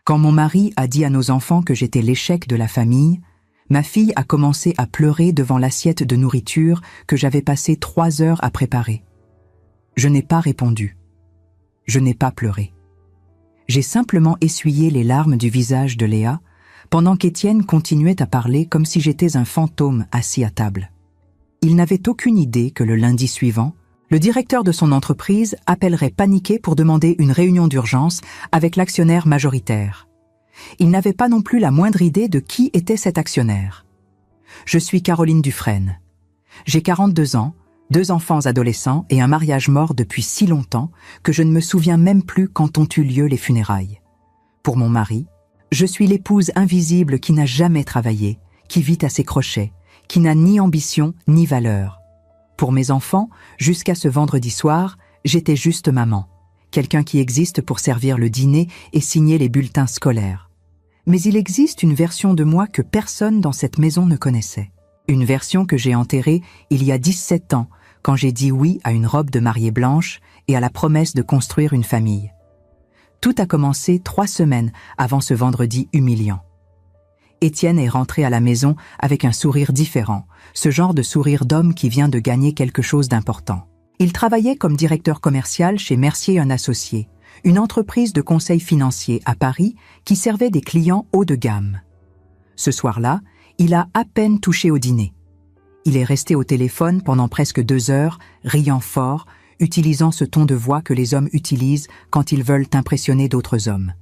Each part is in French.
Quand mon mari a dit à nos enfants que j'étais l'échec de la famille, ma fille a commencé à pleurer devant l'assiette de nourriture que j'avais passé 3 heures à préparer. Je n'ai pas répondu. Je n'ai pas pleuré. J'ai simplement essuyé les larmes du visage de Léa pendant qu'Étienne continuait à parler comme si j'étais un fantôme assis à table. Il n'avait aucune idée que le lundi suivant, le directeur de son entreprise appellerait paniqué pour demander une réunion d'urgence avec l'actionnaire majoritaire. Il n'avait pas non plus la moindre idée de qui était cet actionnaire. Je suis Caroline Dufresne. J'ai 42 ans, 2 enfants adolescents et un mariage mort depuis si longtemps que je ne me souviens même plus quand ont eu lieu les funérailles. Pour mon mari, je suis l'épouse invisible qui n'a jamais travaillé, qui vit à ses crochets, qui n'a ni ambition ni valeur. Pour mes enfants, jusqu'à ce vendredi soir, j'étais juste maman, quelqu'un qui existe pour servir le dîner et signer les bulletins scolaires. Mais il existe une version de moi que personne dans cette maison ne connaissait. Une version que j'ai enterrée il y a 17 ans, quand j'ai dit oui à une robe de mariée blanche et à la promesse de construire une famille. Tout a commencé 3 semaines avant ce vendredi humiliant. Étienne est rentré à la maison avec un sourire différent, ce genre de sourire d'homme qui vient de gagner quelque chose d'important. Il travaillait comme directeur commercial chez Mercier & Associés, une entreprise de conseil financier à Paris qui servait des clients haut de gamme. Ce soir-là, il a à peine touché au dîner. Il est resté au téléphone pendant presque 2 heures, riant fort, utilisant ce ton de voix que les hommes utilisent quand ils veulent impressionner d'autres hommes.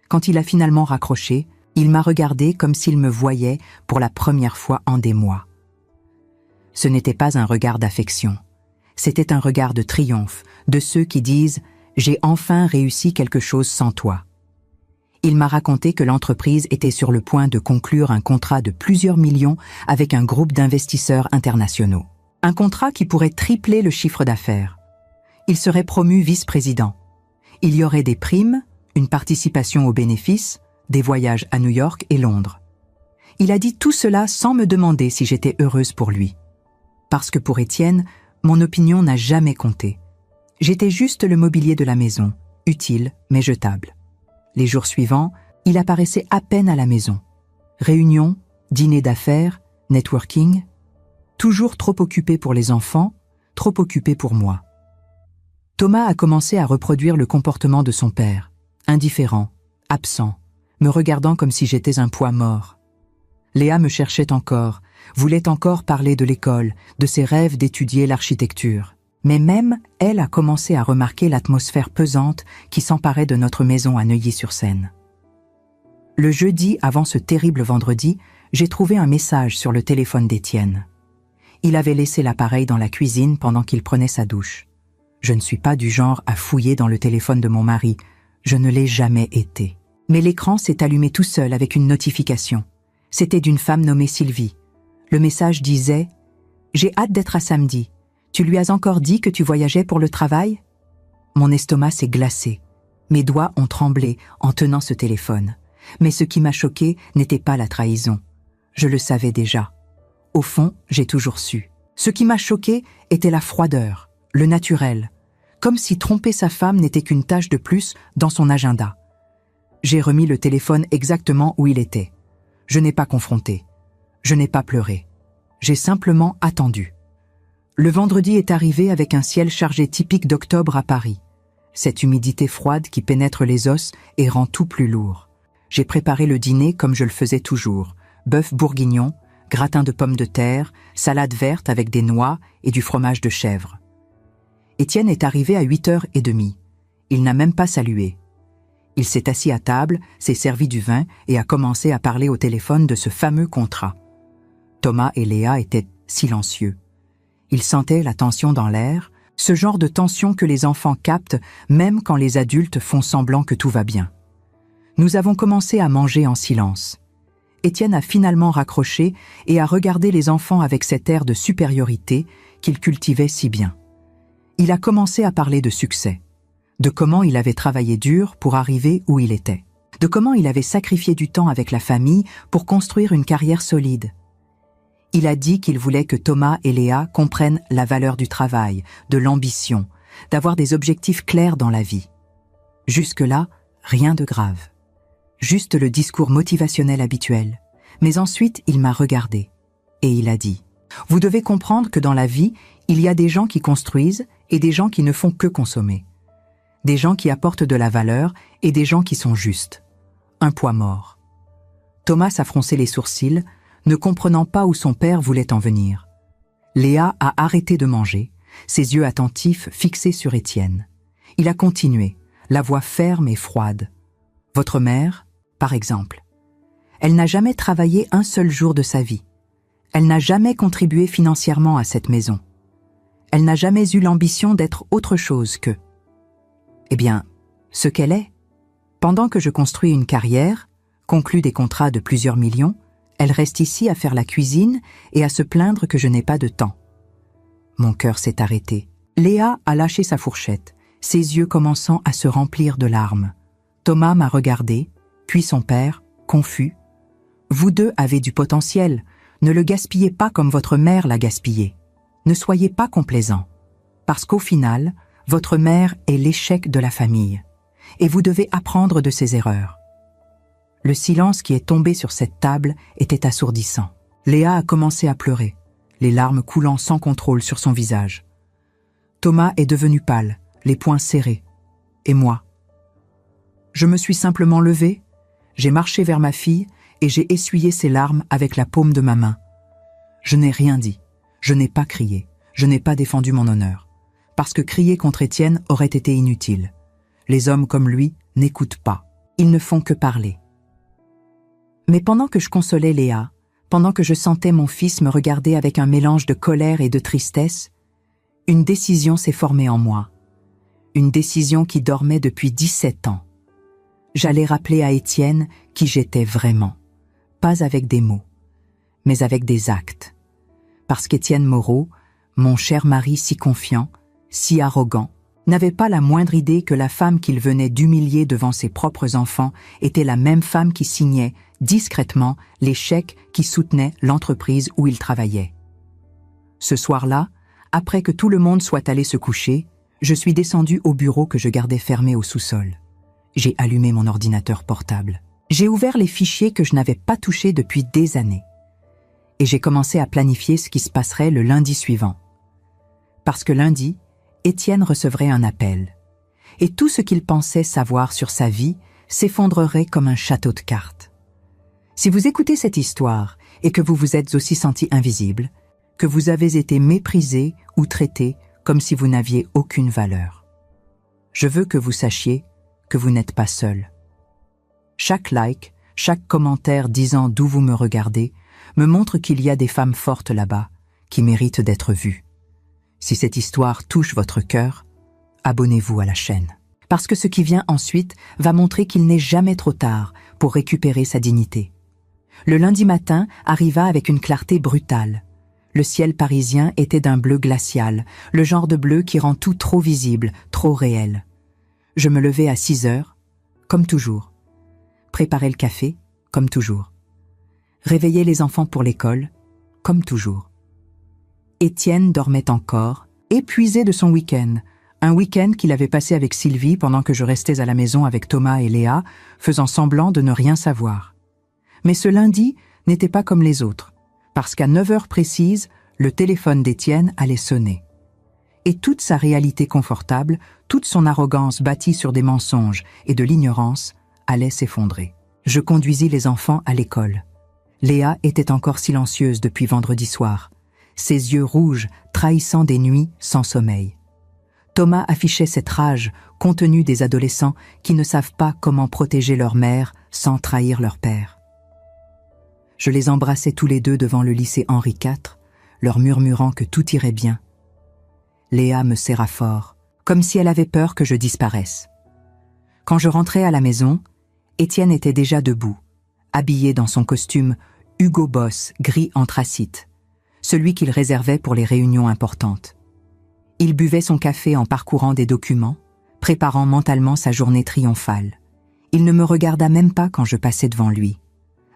Quand il a finalement raccroché, il m'a regardé comme s'il me voyait pour la première fois en des mois. Ce n'était pas un regard d'affection. C'était un regard de triomphe, de ceux qui disent « J'ai enfin réussi quelque chose sans toi ». Il m'a raconté que l'entreprise était sur le point de conclure un contrat de plusieurs millions avec un groupe d'investisseurs internationaux. Un contrat qui pourrait tripler le chiffre d'affaires. Il serait promu vice-président. Il y aurait des primes, une participation aux bénéfices, des voyages à New York et Londres. Il a dit tout cela sans me demander si j'étais heureuse pour lui. Parce que pour Étienne, mon opinion n'a jamais compté. J'étais juste le mobilier de la maison, utile mais jetable. Les jours suivants, il apparaissait à peine à la maison. Réunions, dîners d'affaires, networking, toujours trop occupé pour les enfants, trop occupé pour moi. Thomas a commencé à reproduire le comportement de son père, indifférent, absent, me regardant comme si j'étais un poids mort. Léa me cherchait encore, voulait encore parler de l'école, de ses rêves d'étudier l'architecture. Mais même, elle a commencé à remarquer l'atmosphère pesante qui s'emparait de notre maison à Neuilly-sur-Seine. Le jeudi, avant ce terrible vendredi, j'ai trouvé un message sur le téléphone d'Étienne. Il avait laissé l'appareil dans la cuisine pendant qu'il prenait sa douche. Je ne suis pas du genre à fouiller dans le téléphone de mon mari. Je ne l'ai jamais été. Mais l'écran s'est allumé tout seul avec une notification. C'était d'une femme nommée Sylvie. Le message disait « J'ai hâte d'être à samedi. Tu lui as encore dit que tu voyageais pour le travail ?» Mon estomac s'est glacé. Mes doigts ont tremblé en tenant ce téléphone. Mais ce qui m'a choqué n'était pas la trahison. Je le savais déjà. Au fond, j'ai toujours su. Ce qui m'a choqué était la froideur, le naturel, comme si tromper sa femme n'était qu'une tâche de plus dans son agenda. J'ai remis le téléphone exactement où il était. Je n'ai pas confronté. Je n'ai pas pleuré. J'ai simplement attendu. Le vendredi est arrivé avec un ciel chargé typique d'octobre à Paris. Cette humidité froide qui pénètre les os et rend tout plus lourd. J'ai préparé le dîner comme je le faisais toujours. Bœuf bourguignon, gratin de pommes de terre, salade verte avec des noix et du fromage de chèvre. Étienne est arrivé à 8h30. Il n'a même pas salué. Il s'est assis à table, s'est servi du vin et a commencé à parler au téléphone de ce fameux contrat. Thomas et Léa étaient silencieux. Ils sentaient la tension dans l'air, ce genre de tension que les enfants captent même quand les adultes font semblant que tout va bien. Nous avons commencé à manger en silence. Étienne a finalement raccroché et a regardé les enfants avec cet air de supériorité qu'il cultivait si bien. Il a commencé à parler de succès, de comment il avait travaillé dur pour arriver où il était, de comment il avait sacrifié du temps avec la famille pour construire une carrière solide. Il a dit qu'il voulait que Thomas et Léa comprennent la valeur du travail, de l'ambition, d'avoir des objectifs clairs dans la vie. Jusque-là, rien de grave. Juste le discours motivationnel habituel. Mais ensuite, il m'a regardé. Et il a dit « Vous devez comprendre que dans la vie, il y a des gens qui construisent et des gens qui ne font que consommer. Des gens qui apportent de la valeur et des gens qui sont justes. Un poids mort. » Thomas a froncé les sourcils, ne comprenant pas où son père voulait en venir. Léa a arrêté de manger, ses yeux attentifs fixés sur Étienne. Il a continué, la voix ferme et froide. « Votre mère, par exemple. Elle n'a jamais travaillé un seul jour de sa vie. Elle n'a jamais contribué financièrement à cette maison. Elle n'a jamais eu l'ambition d'être autre chose que... Eh bien, ce qu'elle est. Pendant que je construis une carrière, conclue des contrats de plusieurs millions, elle reste ici à faire la cuisine et à se plaindre que je n'ai pas de temps. » Mon cœur s'est arrêté. Léa a lâché sa fourchette, ses yeux commençant à se remplir de larmes. Thomas m'a regardé, puis son père, confus. « Vous deux avez du potentiel. Ne le gaspillez pas comme votre mère l'a gaspillé. Ne soyez pas complaisants. Parce qu'au final, votre mère est l'échec de la famille. Et vous devez apprendre de ses erreurs. » Le silence qui est tombé sur cette table était assourdissant. Léa a commencé à pleurer, les larmes coulant sans contrôle sur son visage. Thomas est devenu pâle, les poings serrés. Et moi? Je me suis simplement levé, j'ai marché vers ma fille et j'ai essuyé ses larmes avec la paume de ma main. Je n'ai rien dit, je n'ai pas crié, je n'ai pas défendu mon honneur. Parce que crier contre Étienne aurait été inutile. Les hommes comme lui n'écoutent pas, ils ne font que parler. Mais pendant que je consolais Léa, pendant que je sentais mon fils me regarder avec un mélange de colère et de tristesse, une décision s'est formée en moi. Une décision qui dormait depuis 17 ans. J'allais rappeler à Étienne qui j'étais vraiment. Pas avec des mots, mais avec des actes. Parce qu'Étienne Moreau, mon cher mari si confiant, si arrogant, n'avait pas la moindre idée que la femme qu'il venait d'humilier devant ses propres enfants était la même femme qui signait, discrètement, les chèques qui soutenaient l'entreprise où il travaillait. Ce soir-là, après que tout le monde soit allé se coucher, je suis descendu au bureau que je gardais fermé au sous-sol. J'ai allumé mon ordinateur portable. J'ai ouvert les fichiers que je n'avais pas touchés depuis des années. Et j'ai commencé à planifier ce qui se passerait le lundi suivant. Parce que lundi, Étienne recevrait un appel. Et tout ce qu'il pensait savoir sur sa vie s'effondrerait comme un château de cartes. Si vous écoutez cette histoire et que vous vous êtes aussi senti invisible, que vous avez été méprisé ou traité comme si vous n'aviez aucune valeur, je veux que vous sachiez que vous n'êtes pas seul. Chaque like, chaque commentaire disant d'où vous me regardez, me montre qu'il y a des femmes fortes là-bas qui méritent d'être vues. Si cette histoire touche votre cœur, abonnez-vous à la chaîne. Parce que ce qui vient ensuite va montrer qu'il n'est jamais trop tard pour récupérer sa dignité. Le lundi matin arriva avec une clarté brutale. Le ciel parisien était d'un bleu glacial, le genre de bleu qui rend tout trop visible, trop réel. Je me levai à 6 heures, comme toujours. Préparer le café, comme toujours. Réveiller les enfants pour l'école, comme toujours. Étienne dormait encore, épuisé de son week-end, un week-end qu'il avait passé avec Sylvie pendant que je restais à la maison avec Thomas et Léa, faisant semblant de ne rien savoir. Mais ce lundi n'était pas comme les autres, parce qu'à 9 heures précises, le téléphone d'Étienne allait sonner. Et toute sa réalité confortable, toute son arrogance bâtie sur des mensonges et de l'ignorance, allait s'effondrer. Je conduisis les enfants à l'école. Léa était encore silencieuse depuis vendredi soir, ses yeux rouges trahissant des nuits sans sommeil. Thomas affichait cette rage contenue des adolescents qui ne savent pas comment protéger leur mère sans trahir leur père. Je les embrassais tous les deux devant le lycée Henri IV, leur murmurant que tout irait bien. Léa me serra fort, comme si elle avait peur que je disparaisse. Quand je rentrai à la maison, Étienne était déjà debout, habillé dans son costume Hugo Boss gris anthracite, celui qu'il réservait pour les réunions importantes. Il buvait son café en parcourant des documents, préparant mentalement sa journée triomphale. Il ne me regarda même pas quand je passais devant lui.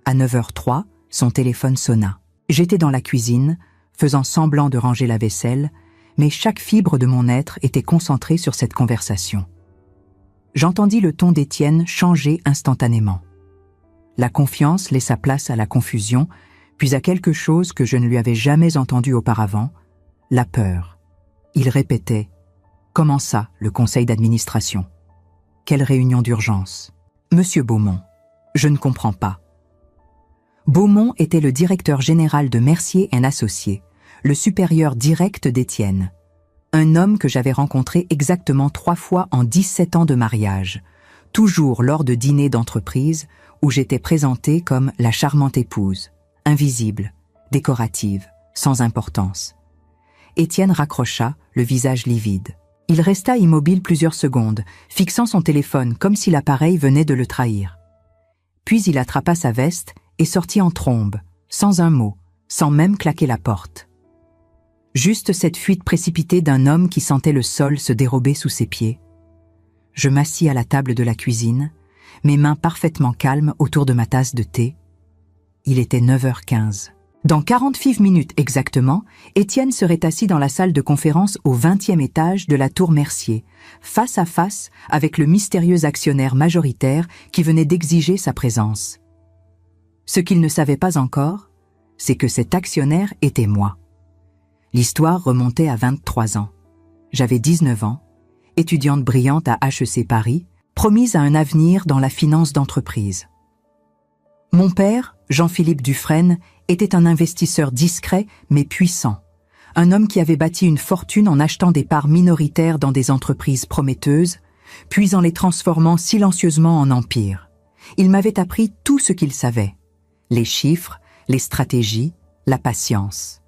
À 9h03, son téléphone sonna. J'étais dans la cuisine, faisant semblant de ranger la vaisselle, mais chaque fibre de mon être était concentrée sur cette conversation. J'entendis le ton d'Étienne changer instantanément. La confiance laissa place à la confusion, puis à quelque chose que je ne lui avais jamais entendu auparavant, la peur. Il répétait « Comment ça, le conseil d'administration ? Quelle réunion d'urgence ? Monsieur Beaumont, je ne comprends pas. » Beaumont était le directeur général de Mercier & Associés, le supérieur direct d'Étienne. Un homme que j'avais rencontré exactement 3 fois en 17 ans de mariage, toujours lors de dîners d'entreprise où j'étais présentée comme la charmante épouse, invisible, décorative, sans importance. Étienne raccrocha, le visage livide. Il resta immobile plusieurs secondes, fixant son téléphone comme si l'appareil venait de le trahir. Puis il attrapa sa veste et sortit en trombe, sans un mot, sans même claquer la porte. Juste cette fuite précipitée d'un homme qui sentait le sol se dérober sous ses pieds. Je m'assis à la table de la cuisine, mes mains parfaitement calmes autour de ma tasse de thé. Il était 9h15. Dans 48 minutes exactement, Étienne serait assis dans la salle de conférence au 20e étage de la tour Mercier, face à face avec le mystérieux actionnaire majoritaire qui venait d'exiger sa présence. Ce qu'il ne savait pas encore, c'est que cet actionnaire était moi. L'histoire remontait à 23 ans. J'avais 19 ans, étudiante brillante à HEC Paris, promise à un avenir dans la finance d'entreprise. Mon père, Jean-Philippe Dufresne, était un investisseur discret mais puissant, un homme qui avait bâti une fortune en achetant des parts minoritaires dans des entreprises prometteuses, puis en les transformant silencieusement en empire. Il m'avait appris tout ce qu'il savait, les chiffres, les stratégies, la patience.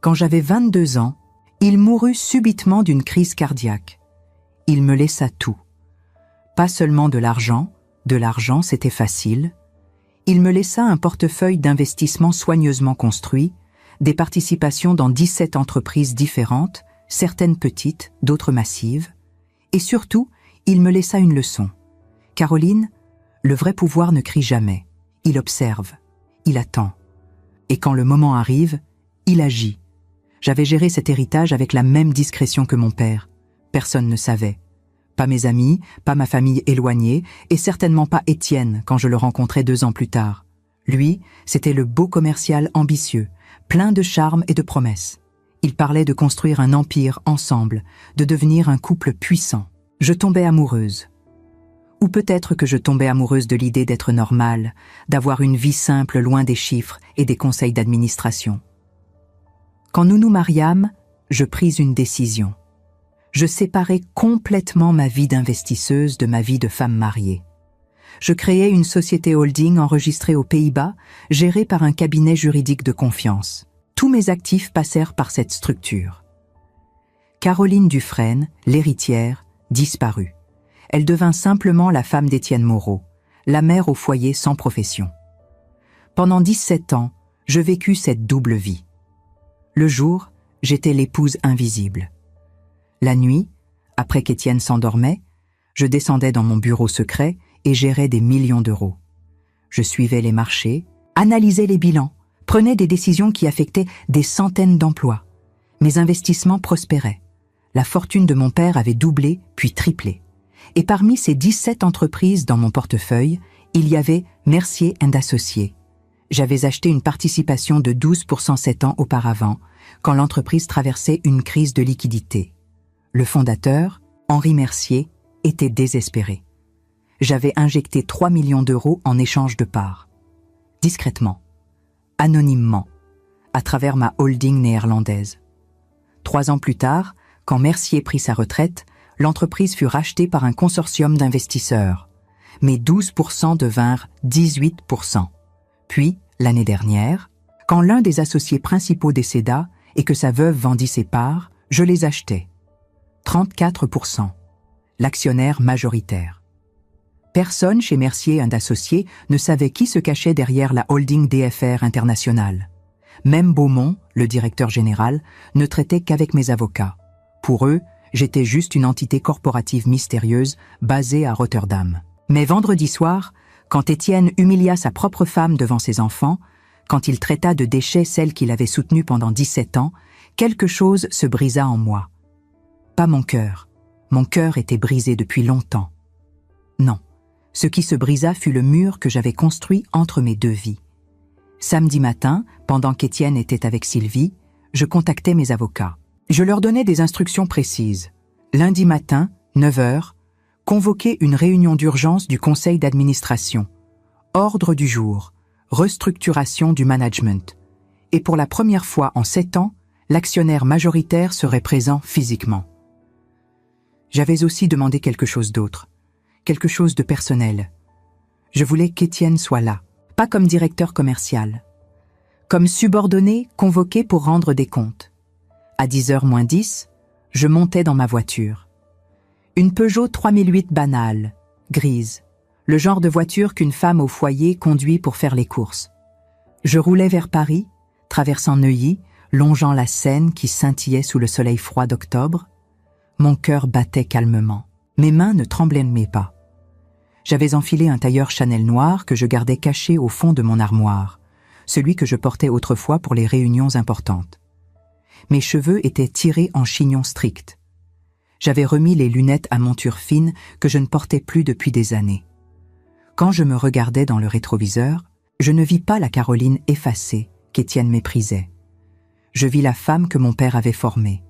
Quand j'avais 22 ans, il mourut subitement d'une crise cardiaque. Il me laissa tout. Pas seulement de l'argent c'était facile. Il me laissa un portefeuille d'investissement soigneusement construit, des participations dans 17 entreprises différentes, certaines petites, d'autres massives. Et surtout, il me laissa une leçon. Caroline, le vrai pouvoir ne crie jamais. Il observe, il attend. Et quand le moment arrive, il agit. J'avais géré cet héritage avec la même discrétion que mon père. Personne ne savait. Pas mes amis, pas ma famille éloignée, et certainement pas Étienne quand je le rencontrai 2 ans plus tard. Lui, c'était le beau commercial ambitieux, plein de charme et de promesses. Il parlait de construire un empire ensemble, de devenir un couple puissant. Je tombais amoureuse. Ou peut-être que je tombais amoureuse de l'idée d'être normale, d'avoir une vie simple loin des chiffres et des conseils d'administration. Quand nous nous mariâmes, je pris une décision. Je séparais complètement ma vie d'investisseuse de ma vie de femme mariée. Je créai une société holding enregistrée aux Pays-Bas, gérée par un cabinet juridique de confiance. Tous mes actifs passèrent par cette structure. Caroline Dufresne, l'héritière, disparut. Elle devint simplement la femme d'Étienne Moreau, la mère au foyer sans profession. Pendant 17 ans, je vécus cette double vie. Le jour, j'étais l'épouse invisible. La nuit, après qu'Étienne s'endormait, je descendais dans mon bureau secret et gérais des millions d'euros. Je suivais les marchés, analysais les bilans, prenais des décisions qui affectaient des centaines d'emplois. Mes investissements prospéraient. La fortune de mon père avait doublé puis triplé. Et parmi ces 17 entreprises dans mon portefeuille, il y avait Mercier & Associés. J'avais acheté une participation de 12% 7 ans auparavant, quand l'entreprise traversait une crise de liquidité. Le fondateur, Henri Mercier, était désespéré. J'avais injecté 3 millions d'euros en échange de parts. Discrètement, anonymement, à travers ma holding néerlandaise. 3 ans plus tard, quand Mercier prit sa retraite, l'entreprise fut rachetée par un consortium d'investisseurs. Mais 12% devinrent 18%. Puis, l'année dernière, quand l'un des associés principaux décéda et que sa veuve vendit ses parts, je les achetais. 34%. L'actionnaire majoritaire. Personne chez Mercier & Associés ne savait qui se cachait derrière la holding DFR internationale. Même Beaumont, le directeur général, ne traitait qu'avec mes avocats. Pour eux, j'étais juste une entité corporative mystérieuse basée à Rotterdam. Mais vendredi soir, quand Étienne humilia sa propre femme devant ses enfants, quand il traita de déchets celle qu'il avait soutenue pendant 17 ans, quelque chose se brisa en moi. Pas mon cœur. Mon cœur était brisé depuis longtemps. Non, Ce qui se brisa fut le mur que j'avais construit entre mes deux vies. Samedi matin, pendant qu'Étienne était avec Sylvie, je contactais mes avocats. Je leur donnais des instructions précises. Lundi matin, 9 h, convoquer une réunion d'urgence du conseil d'administration. Ordre du jour, restructuration du management. Et pour la première fois en 7 ans, l'actionnaire majoritaire serait présent physiquement. J'avais aussi demandé quelque chose d'autre, quelque chose de personnel. Je voulais qu'Étienne soit là, pas comme directeur commercial, comme subordonné convoqué pour rendre des comptes. À 10h moins 10, je montais dans ma voiture. Une Peugeot 3008 banale, grise, le genre de voiture qu'une femme au foyer conduit pour faire les courses. Je roulais vers Paris, traversant Neuilly, longeant la Seine qui scintillait sous le soleil froid d'octobre. Mon cœur battait calmement. Mes mains ne tremblaient pas. J'avais enfilé un tailleur Chanel noir que je gardais caché au fond de mon armoire, celui que je portais autrefois pour les réunions importantes. Mes cheveux étaient tirés en chignon strict. J'avais remis les lunettes à monture fine que je ne portais plus depuis des années. Quand je me regardais dans le rétroviseur, je ne vis pas la Caroline effacée qu'Étienne méprisait. Je vis la femme que mon père avait formée,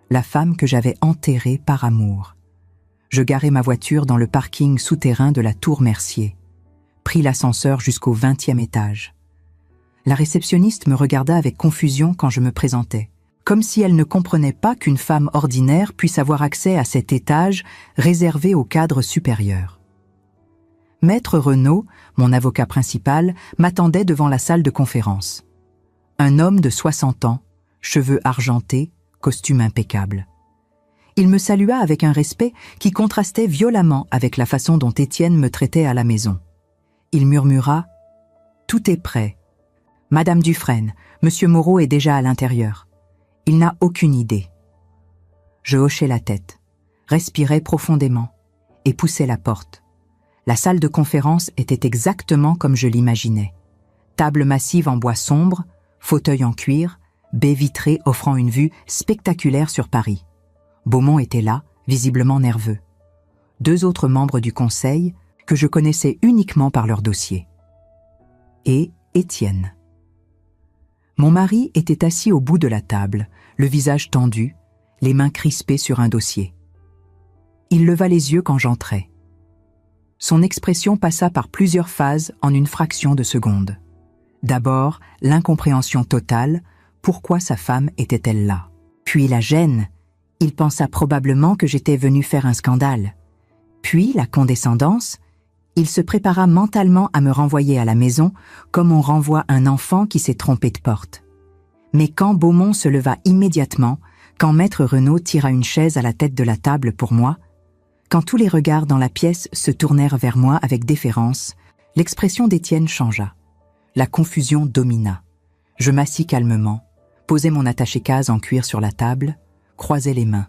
la femme que j'avais enterrée par amour. Je garai ma voiture dans le parking souterrain de la Tour Mercier, pris l'ascenseur jusqu'au 20e étage. La réceptionniste me regarda avec confusion quand je me présentais, comme si elle ne comprenait pas qu'une femme ordinaire puisse avoir accès à cet étage réservé aux cadres supérieurs. Maître Renaud, mon avocat principal, m'attendait devant la salle de conférence. Un homme de 60 ans, cheveux argentés, costume impeccable. Il me salua avec un respect qui contrastait violemment avec la façon dont Étienne me traitait à la maison. Il murmura « Tout est prêt. Madame Dufresne, Monsieur Moreau est déjà à l'intérieur. Il n'a aucune idée. » Je hochai la tête, respirai profondément et poussai la porte. La salle de conférence était exactement comme je l'imaginais. Table massive en bois sombre, fauteuil en cuir, baie vitrée offrant une vue spectaculaire sur Paris. Beaumont était là, visiblement nerveux. 2 autres membres du conseil, que je connaissais uniquement par leur dossier. Et Étienne. Mon mari était assis au bout de la table, le visage tendu, les mains crispées sur un dossier. Il leva les yeux quand j'entrai. Son expression passa par plusieurs phases en une fraction de seconde. D'abord, l'incompréhension totale, pourquoi sa femme était-elle là? Puis la gêne. Il pensa probablement que j'étais venue faire un scandale. Puis la condescendance. Il se prépara mentalement à me renvoyer à la maison comme on renvoie un enfant qui s'est trompé de porte. Mais quand Beaumont se leva immédiatement, quand Maître Renaud tira une chaise à la tête de la table pour moi, quand tous les regards dans la pièce se tournèrent vers moi avec déférence, l'expression d'Étienne changea. La confusion domina. Je m'assis calmement, posai mon attaché-case en cuir sur la table, croisai les mains.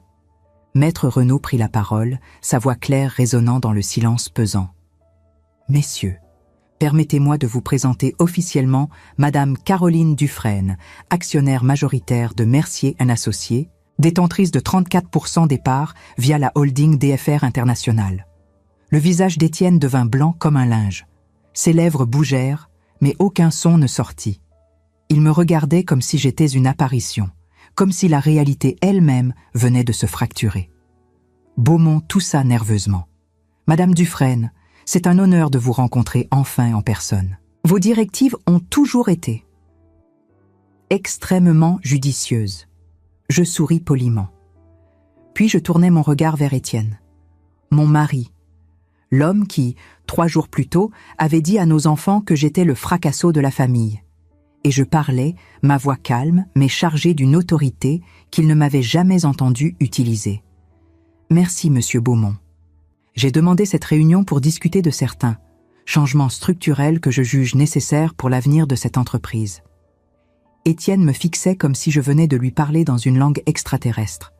Maître Renaud prit la parole, sa voix claire résonnant dans le silence pesant. « Messieurs, permettez-moi de vous présenter officiellement Madame Caroline Dufresne, actionnaire majoritaire de Mercier & Associés, détentrice de 34% des parts via la holding DFR International. » Le visage d'Étienne devint blanc comme un linge. Ses lèvres bougèrent, mais aucun son ne sortit. Il me regardait comme si j'étais une apparition, comme si la réalité elle-même venait de se fracturer. Beaumont toussa nerveusement. « Madame Dufresne, c'est un honneur de vous rencontrer enfin en personne. Vos directives ont toujours été extrêmement judicieuses. » Je souris poliment. Puis je tournai mon regard vers Étienne. Mon mari, l'homme qui, 3 jours plus tôt, avait dit à nos enfants que j'étais le fracasso de la famille. Et je parlais, ma voix calme, mais chargée d'une autorité qu'il ne m'avait jamais entendu utiliser. « Merci, Monsieur Beaumont. J'ai demandé cette réunion pour discuter de certains changements structurels que je juge nécessaires pour l'avenir de cette entreprise. » Étienne me fixait comme si je venais de lui parler dans une langue extraterrestre.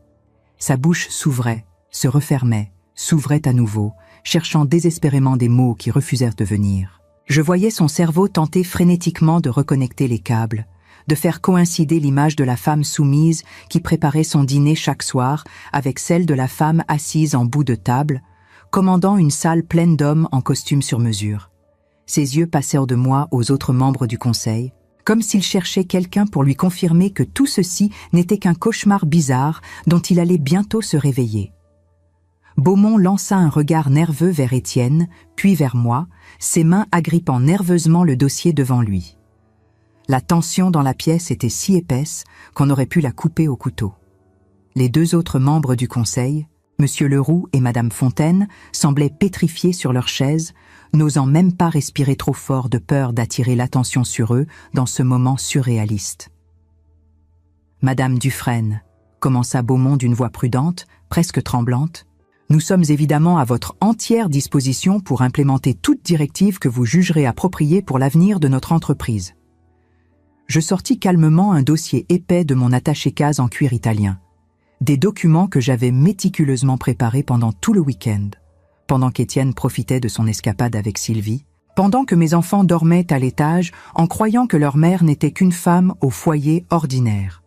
Sa bouche s'ouvrait, se refermait, s'ouvrait à nouveau, cherchant désespérément des mots qui refusèrent de venir. Je voyais son cerveau tenter frénétiquement de reconnecter les câbles, de faire coïncider l'image de la femme soumise qui préparait son dîner chaque soir avec celle de la femme assise en bout de table, commandant une salle pleine d'hommes en costume sur mesure. Ses yeux passèrent de moi aux autres membres du conseil, comme s'il cherchait quelqu'un pour lui confirmer que tout ceci n'était qu'un cauchemar bizarre dont il allait bientôt se réveiller. Beaumont lança un regard nerveux vers Étienne, puis vers moi, ses mains agrippant nerveusement le dossier devant lui. La tension dans la pièce était si épaisse qu'on aurait pu la couper au couteau. Les deux autres membres du conseil, M. Leroux et Mme Fontaine, semblaient pétrifiés sur leurs chaises, n'osant même pas respirer trop fort de peur d'attirer l'attention sur eux dans ce moment surréaliste. « Madame Dufresne, » commença Beaumont d'une voix prudente, presque tremblante, « nous sommes évidemment à votre entière disposition pour implémenter toute directive que vous jugerez appropriée pour l'avenir de notre entreprise. » Je sortis calmement un dossier épais de mon attaché-case en cuir italien, des documents que j'avais méticuleusement préparés pendant tout le week-end, pendant qu'Étienne profitait de son escapade avec Sylvie, pendant que mes enfants dormaient à l'étage en croyant que leur mère n'était qu'une femme au foyer ordinaire.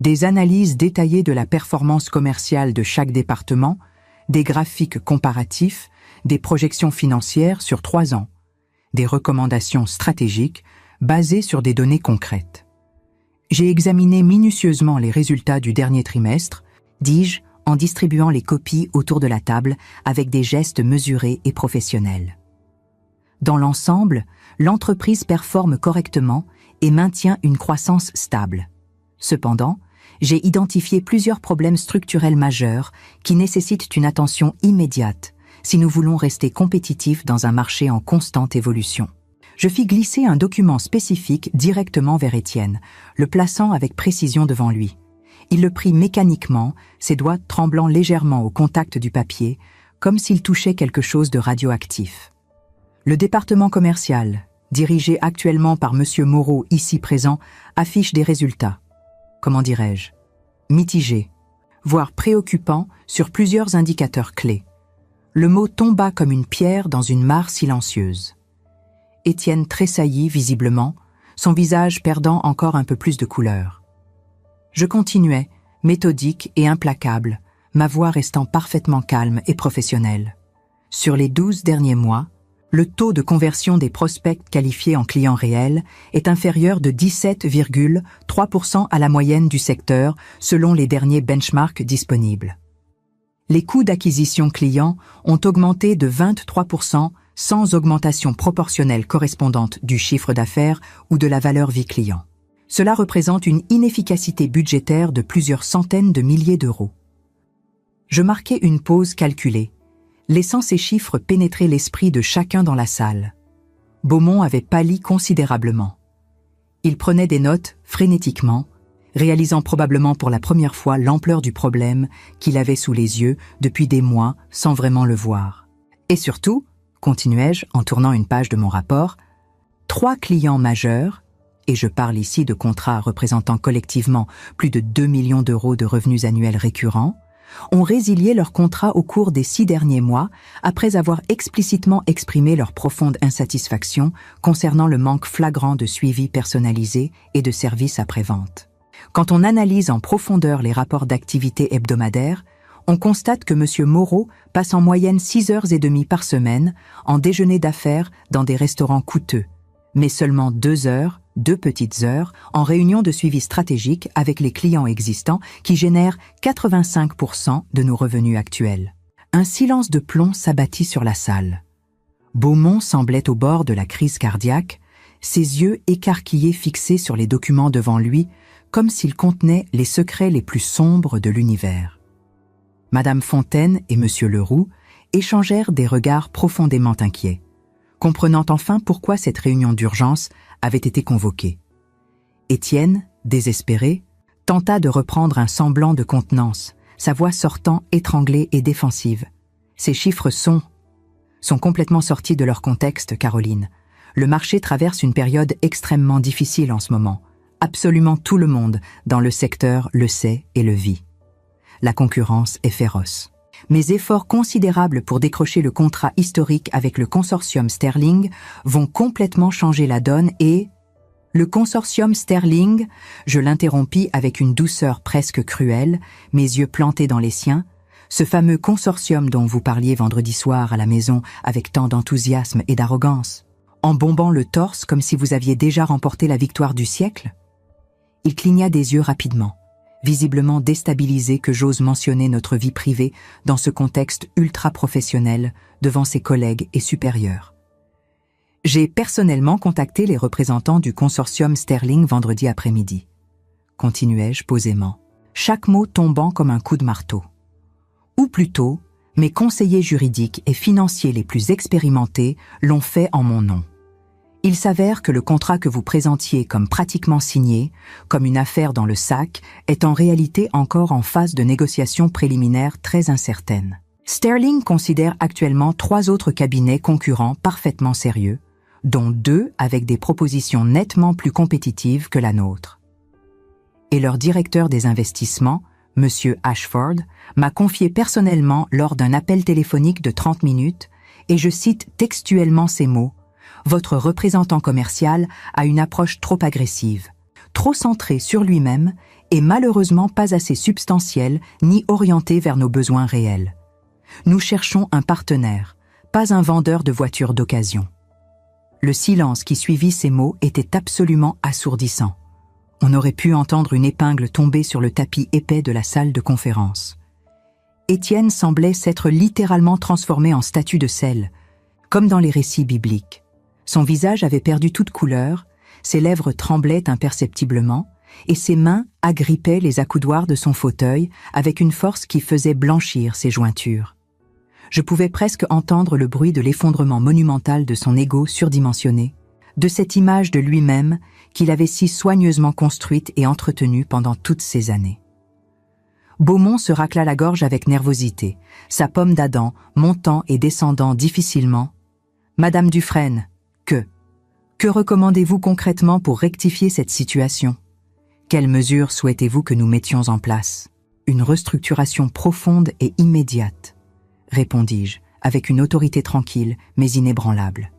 Des analyses détaillées de la performance commerciale de chaque département, des graphiques comparatifs, des projections financières sur 3 ans, des recommandations stratégiques basées sur des données concrètes. J'ai examiné minutieusement les résultats du dernier trimestre, dis-je, en distribuant les copies autour de la table avec des gestes mesurés et professionnels. Dans l'ensemble, l'entreprise performe correctement et maintient une croissance stable. Cependant, j'ai identifié plusieurs problèmes structurels majeurs qui nécessitent une attention immédiate si nous voulons rester compétitifs dans un marché en constante évolution. Je fis glisser un document spécifique directement vers Étienne, le plaçant avec précision devant lui. Il le prit mécaniquement, ses doigts tremblant légèrement au contact du papier, comme s'il touchait quelque chose de radioactif. Le département commercial, dirigé actuellement par M. Moreau ici présent, affiche des résultats, comment dirais-je, mitigés, voire préoccupants sur plusieurs indicateurs clés. Le mot tomba comme une pierre dans une mare silencieuse. Étienne tressaillit visiblement, son visage perdant encore un peu plus de couleur. Je continuais, méthodique et implacable, ma voix restant parfaitement calme et professionnelle. Sur les 12 derniers mois, le taux de conversion des prospects qualifiés en clients réels est inférieur de 17,3% à la moyenne du secteur selon les derniers benchmarks disponibles. Les coûts d'acquisition clients ont augmenté de 23% sans augmentation proportionnelle correspondante du chiffre d'affaires ou de la valeur vie client. Cela représente une inefficacité budgétaire de plusieurs centaines de milliers d'euros. Je marquai une pause calculée, laissant ces chiffres pénétrer l'esprit de chacun dans la salle. Beaumont avait pâli considérablement. Il prenait des notes frénétiquement, réalisant probablement pour la première fois l'ampleur du problème qu'il avait sous les yeux depuis des mois sans vraiment le voir. Et surtout, continuai-je en tournant une page de mon rapport, 3 clients majeurs, et je parle ici de contrats représentant collectivement plus de 2 millions d'euros de revenus annuels récurrents, ont résilié leur contrat au cours des 6 derniers mois après avoir explicitement exprimé leur profonde insatisfaction concernant le manque flagrant de suivi personnalisé et de services après-vente. Quand on analyse en profondeur les rapports d'activité hebdomadaires, on constate que M. Moreau passe en moyenne 6h30 par semaine en déjeuner d'affaires dans des restaurants coûteux, mais seulement 2 heures, 2 petites heures, en réunion de suivi stratégique avec les clients existants qui génèrent 85% de nos revenus actuels. Un silence de plomb s'abattit sur la salle. Beaumont semblait au bord de la crise cardiaque, ses yeux écarquillés fixés sur les documents devant lui, comme s'ils contenaient les secrets les plus sombres de l'univers. Madame Fontaine et Monsieur Leroux échangèrent des regards profondément inquiets, comprenant enfin pourquoi cette réunion d'urgence avait été convoquée. Étienne, désespéré, tenta de reprendre un semblant de contenance, sa voix sortant étranglée et défensive. Ces chiffres sont complètement sortis de leur contexte, Caroline. Le marché traverse une période extrêmement difficile en ce moment. Absolument tout le monde dans le secteur le sait et le vit. La concurrence est féroce. Mes efforts considérables pour décrocher le contrat historique avec le consortium Sterling vont complètement changer la donne et... Le consortium Sterling, je l'interrompis avec une douceur presque cruelle, mes yeux plantés dans les siens, Ce fameux consortium dont vous parliez vendredi soir à la maison avec tant d'enthousiasme et d'arrogance, en bombant le torse comme si vous aviez déjà remporté la victoire du siècle? Il cligna des yeux rapidement, visiblement déstabilisé que j'ose mentionner notre vie privée dans ce contexte ultra-professionnel devant ses collègues et supérieurs. J'ai personnellement contacté les représentants du consortium Sterling vendredi après-midi. Continuai-je posément, chaque mot tombant comme un coup de marteau. Ou plutôt, mes conseillers juridiques et financiers les plus expérimentés l'ont fait en mon nom. Il s'avère que le contrat que vous présentiez comme pratiquement signé, comme une affaire dans le sac, est en réalité encore en phase de négociation préliminaire très incertaine. Sterling considère actuellement 3 autres cabinets concurrents parfaitement sérieux, dont 2 avec des propositions nettement plus compétitives que la nôtre. Et leur directeur des investissements, M. Ashford, m'a confié personnellement lors d'un appel téléphonique de 30 minutes, et je cite textuellement ces mots: « Votre représentant commercial a une approche trop agressive, trop centrée sur lui-même et malheureusement pas assez substantielle ni orientée vers nos besoins réels. Nous cherchons un partenaire, pas un vendeur de voitures d'occasion. » Le silence qui suivit ces mots était absolument assourdissant. On aurait pu entendre une épingle tomber sur le tapis épais de la salle de conférence. Étienne semblait s'être littéralement transformé en statue de sel, comme dans les récits bibliques. Son visage avait perdu toute couleur, ses lèvres tremblaient imperceptiblement, et ses mains agrippaient les accoudoirs de son fauteuil avec une force qui faisait blanchir ses jointures. Je pouvais presque entendre le bruit de l'effondrement monumental de son ego surdimensionné, de cette image de lui-même qu'il avait si soigneusement construite et entretenue pendant toutes ces années. Beaumont se racla la gorge avec nervosité, sa pomme d'Adam montant et descendant difficilement. « Madame Dufresne, que recommandez-vous concrètement pour rectifier cette situation? Quelles mesures souhaitez-vous que nous mettions en place? » « Une restructuration profonde et immédiate, » répondis-je, avec une autorité tranquille mais inébranlable.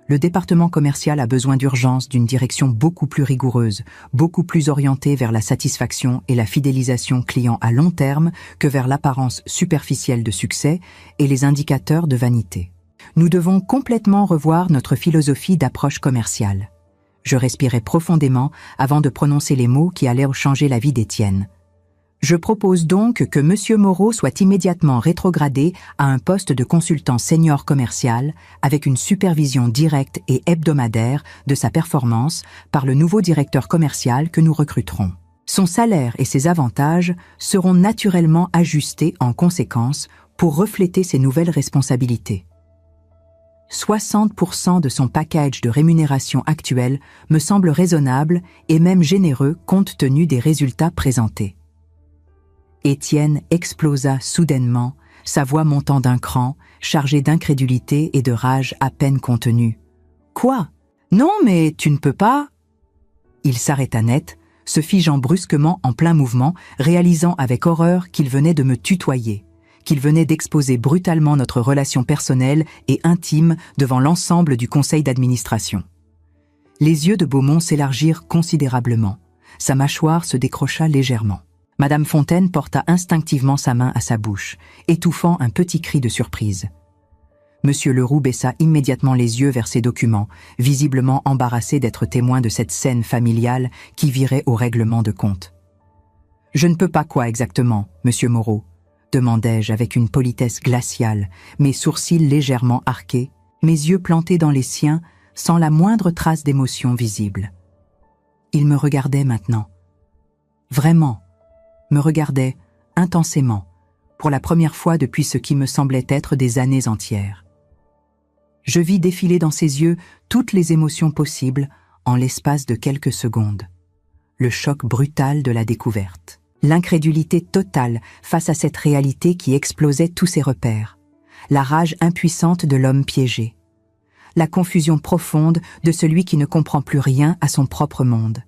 Le département commercial a besoin d'urgence d'une direction beaucoup plus rigoureuse, beaucoup plus orientée vers la satisfaction et la fidélisation client à long terme que vers l'apparence superficielle de succès et les indicateurs de vanité. Nous devons complètement revoir notre philosophie d'approche commerciale. Je respirai profondément avant de prononcer les mots qui allaient changer la vie d'Étienne. Je propose donc que M. Moreau soit immédiatement rétrogradé à un poste de consultant senior commercial avec une supervision directe et hebdomadaire de sa performance par le nouveau directeur commercial que nous recruterons. Son salaire et ses avantages seront naturellement ajustés en conséquence pour refléter ses nouvelles responsabilités. 60% de son package de rémunération actuel me semble raisonnable et même généreux compte tenu des résultats présentés. Étienne explosa soudainement, sa voix montant d'un cran, chargée d'incrédulité et de rage à peine contenue. « Quoi? Non, mais tu ne peux pas !» Il s'arrêta net, se figeant brusquement en plein mouvement, réalisant avec horreur qu'il venait de me tutoyer, qu'il venait d'exposer brutalement notre relation personnelle et intime devant l'ensemble du conseil d'administration. Les yeux de Beaumont s'élargirent considérablement, sa mâchoire se décrocha légèrement. Madame Fontaine porta instinctivement sa main à sa bouche, étouffant un petit cri de surprise. Monsieur Leroux baissa immédiatement les yeux vers ses documents, visiblement embarrassé d'être témoin de cette scène familiale qui virait au règlement de compte. « Je ne peux pas quoi exactement, monsieur Moreau ?» demandai-je avec une politesse glaciale, mes sourcils légèrement arqués, mes yeux plantés dans les siens, sans la moindre trace d'émotion visible. Il me regardait maintenant. Vraiment, me regardait intensément, pour la première fois depuis ce qui me semblait être des années entières. Je vis défiler dans ses yeux toutes les émotions possibles en l'espace de quelques secondes. Le choc brutal de la découverte, l'incrédulité totale face à cette réalité qui explosait tous ses repères, la rage impuissante de l'homme piégé, la confusion profonde de celui qui ne comprend plus rien à son propre monde.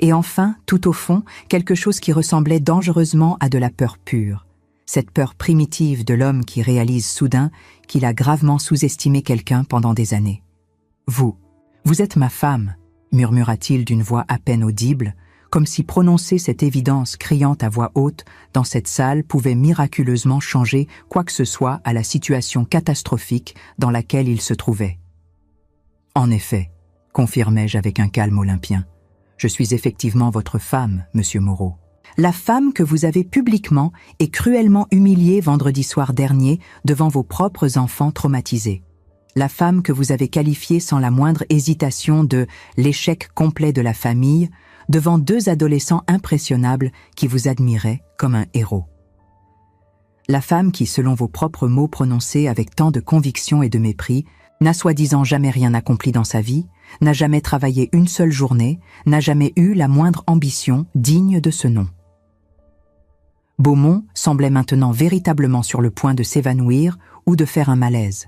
Et enfin, tout au fond, quelque chose qui ressemblait dangereusement à de la peur pure, cette peur primitive de l'homme qui réalise soudain qu'il a gravement sous-estimé quelqu'un pendant des années. « Vous êtes ma femme », murmura-t-il d'une voix à peine audible, comme si prononcer cette évidence criante à voix haute dans cette salle pouvait miraculeusement changer quoi que ce soit à la situation catastrophique dans laquelle il se trouvait. « En effet, confirmai-je avec un calme olympien, je suis effectivement votre femme, monsieur Moreau. La femme que vous avez publiquement et cruellement humiliée vendredi soir dernier devant vos propres enfants traumatisés. La femme que vous avez qualifiée sans la moindre hésitation de « l'échec complet de la famille » devant 2 adolescents impressionnables qui vous admiraient comme un héros. La femme qui, selon vos propres mots prononcés avec tant de conviction et de mépris, n'a soi-disant jamais rien accompli dans sa vie, n'a jamais travaillé une seule journée, n'a jamais eu la moindre ambition digne de ce nom. Beaumont semblait maintenant véritablement sur le point de s'évanouir ou de faire un malaise.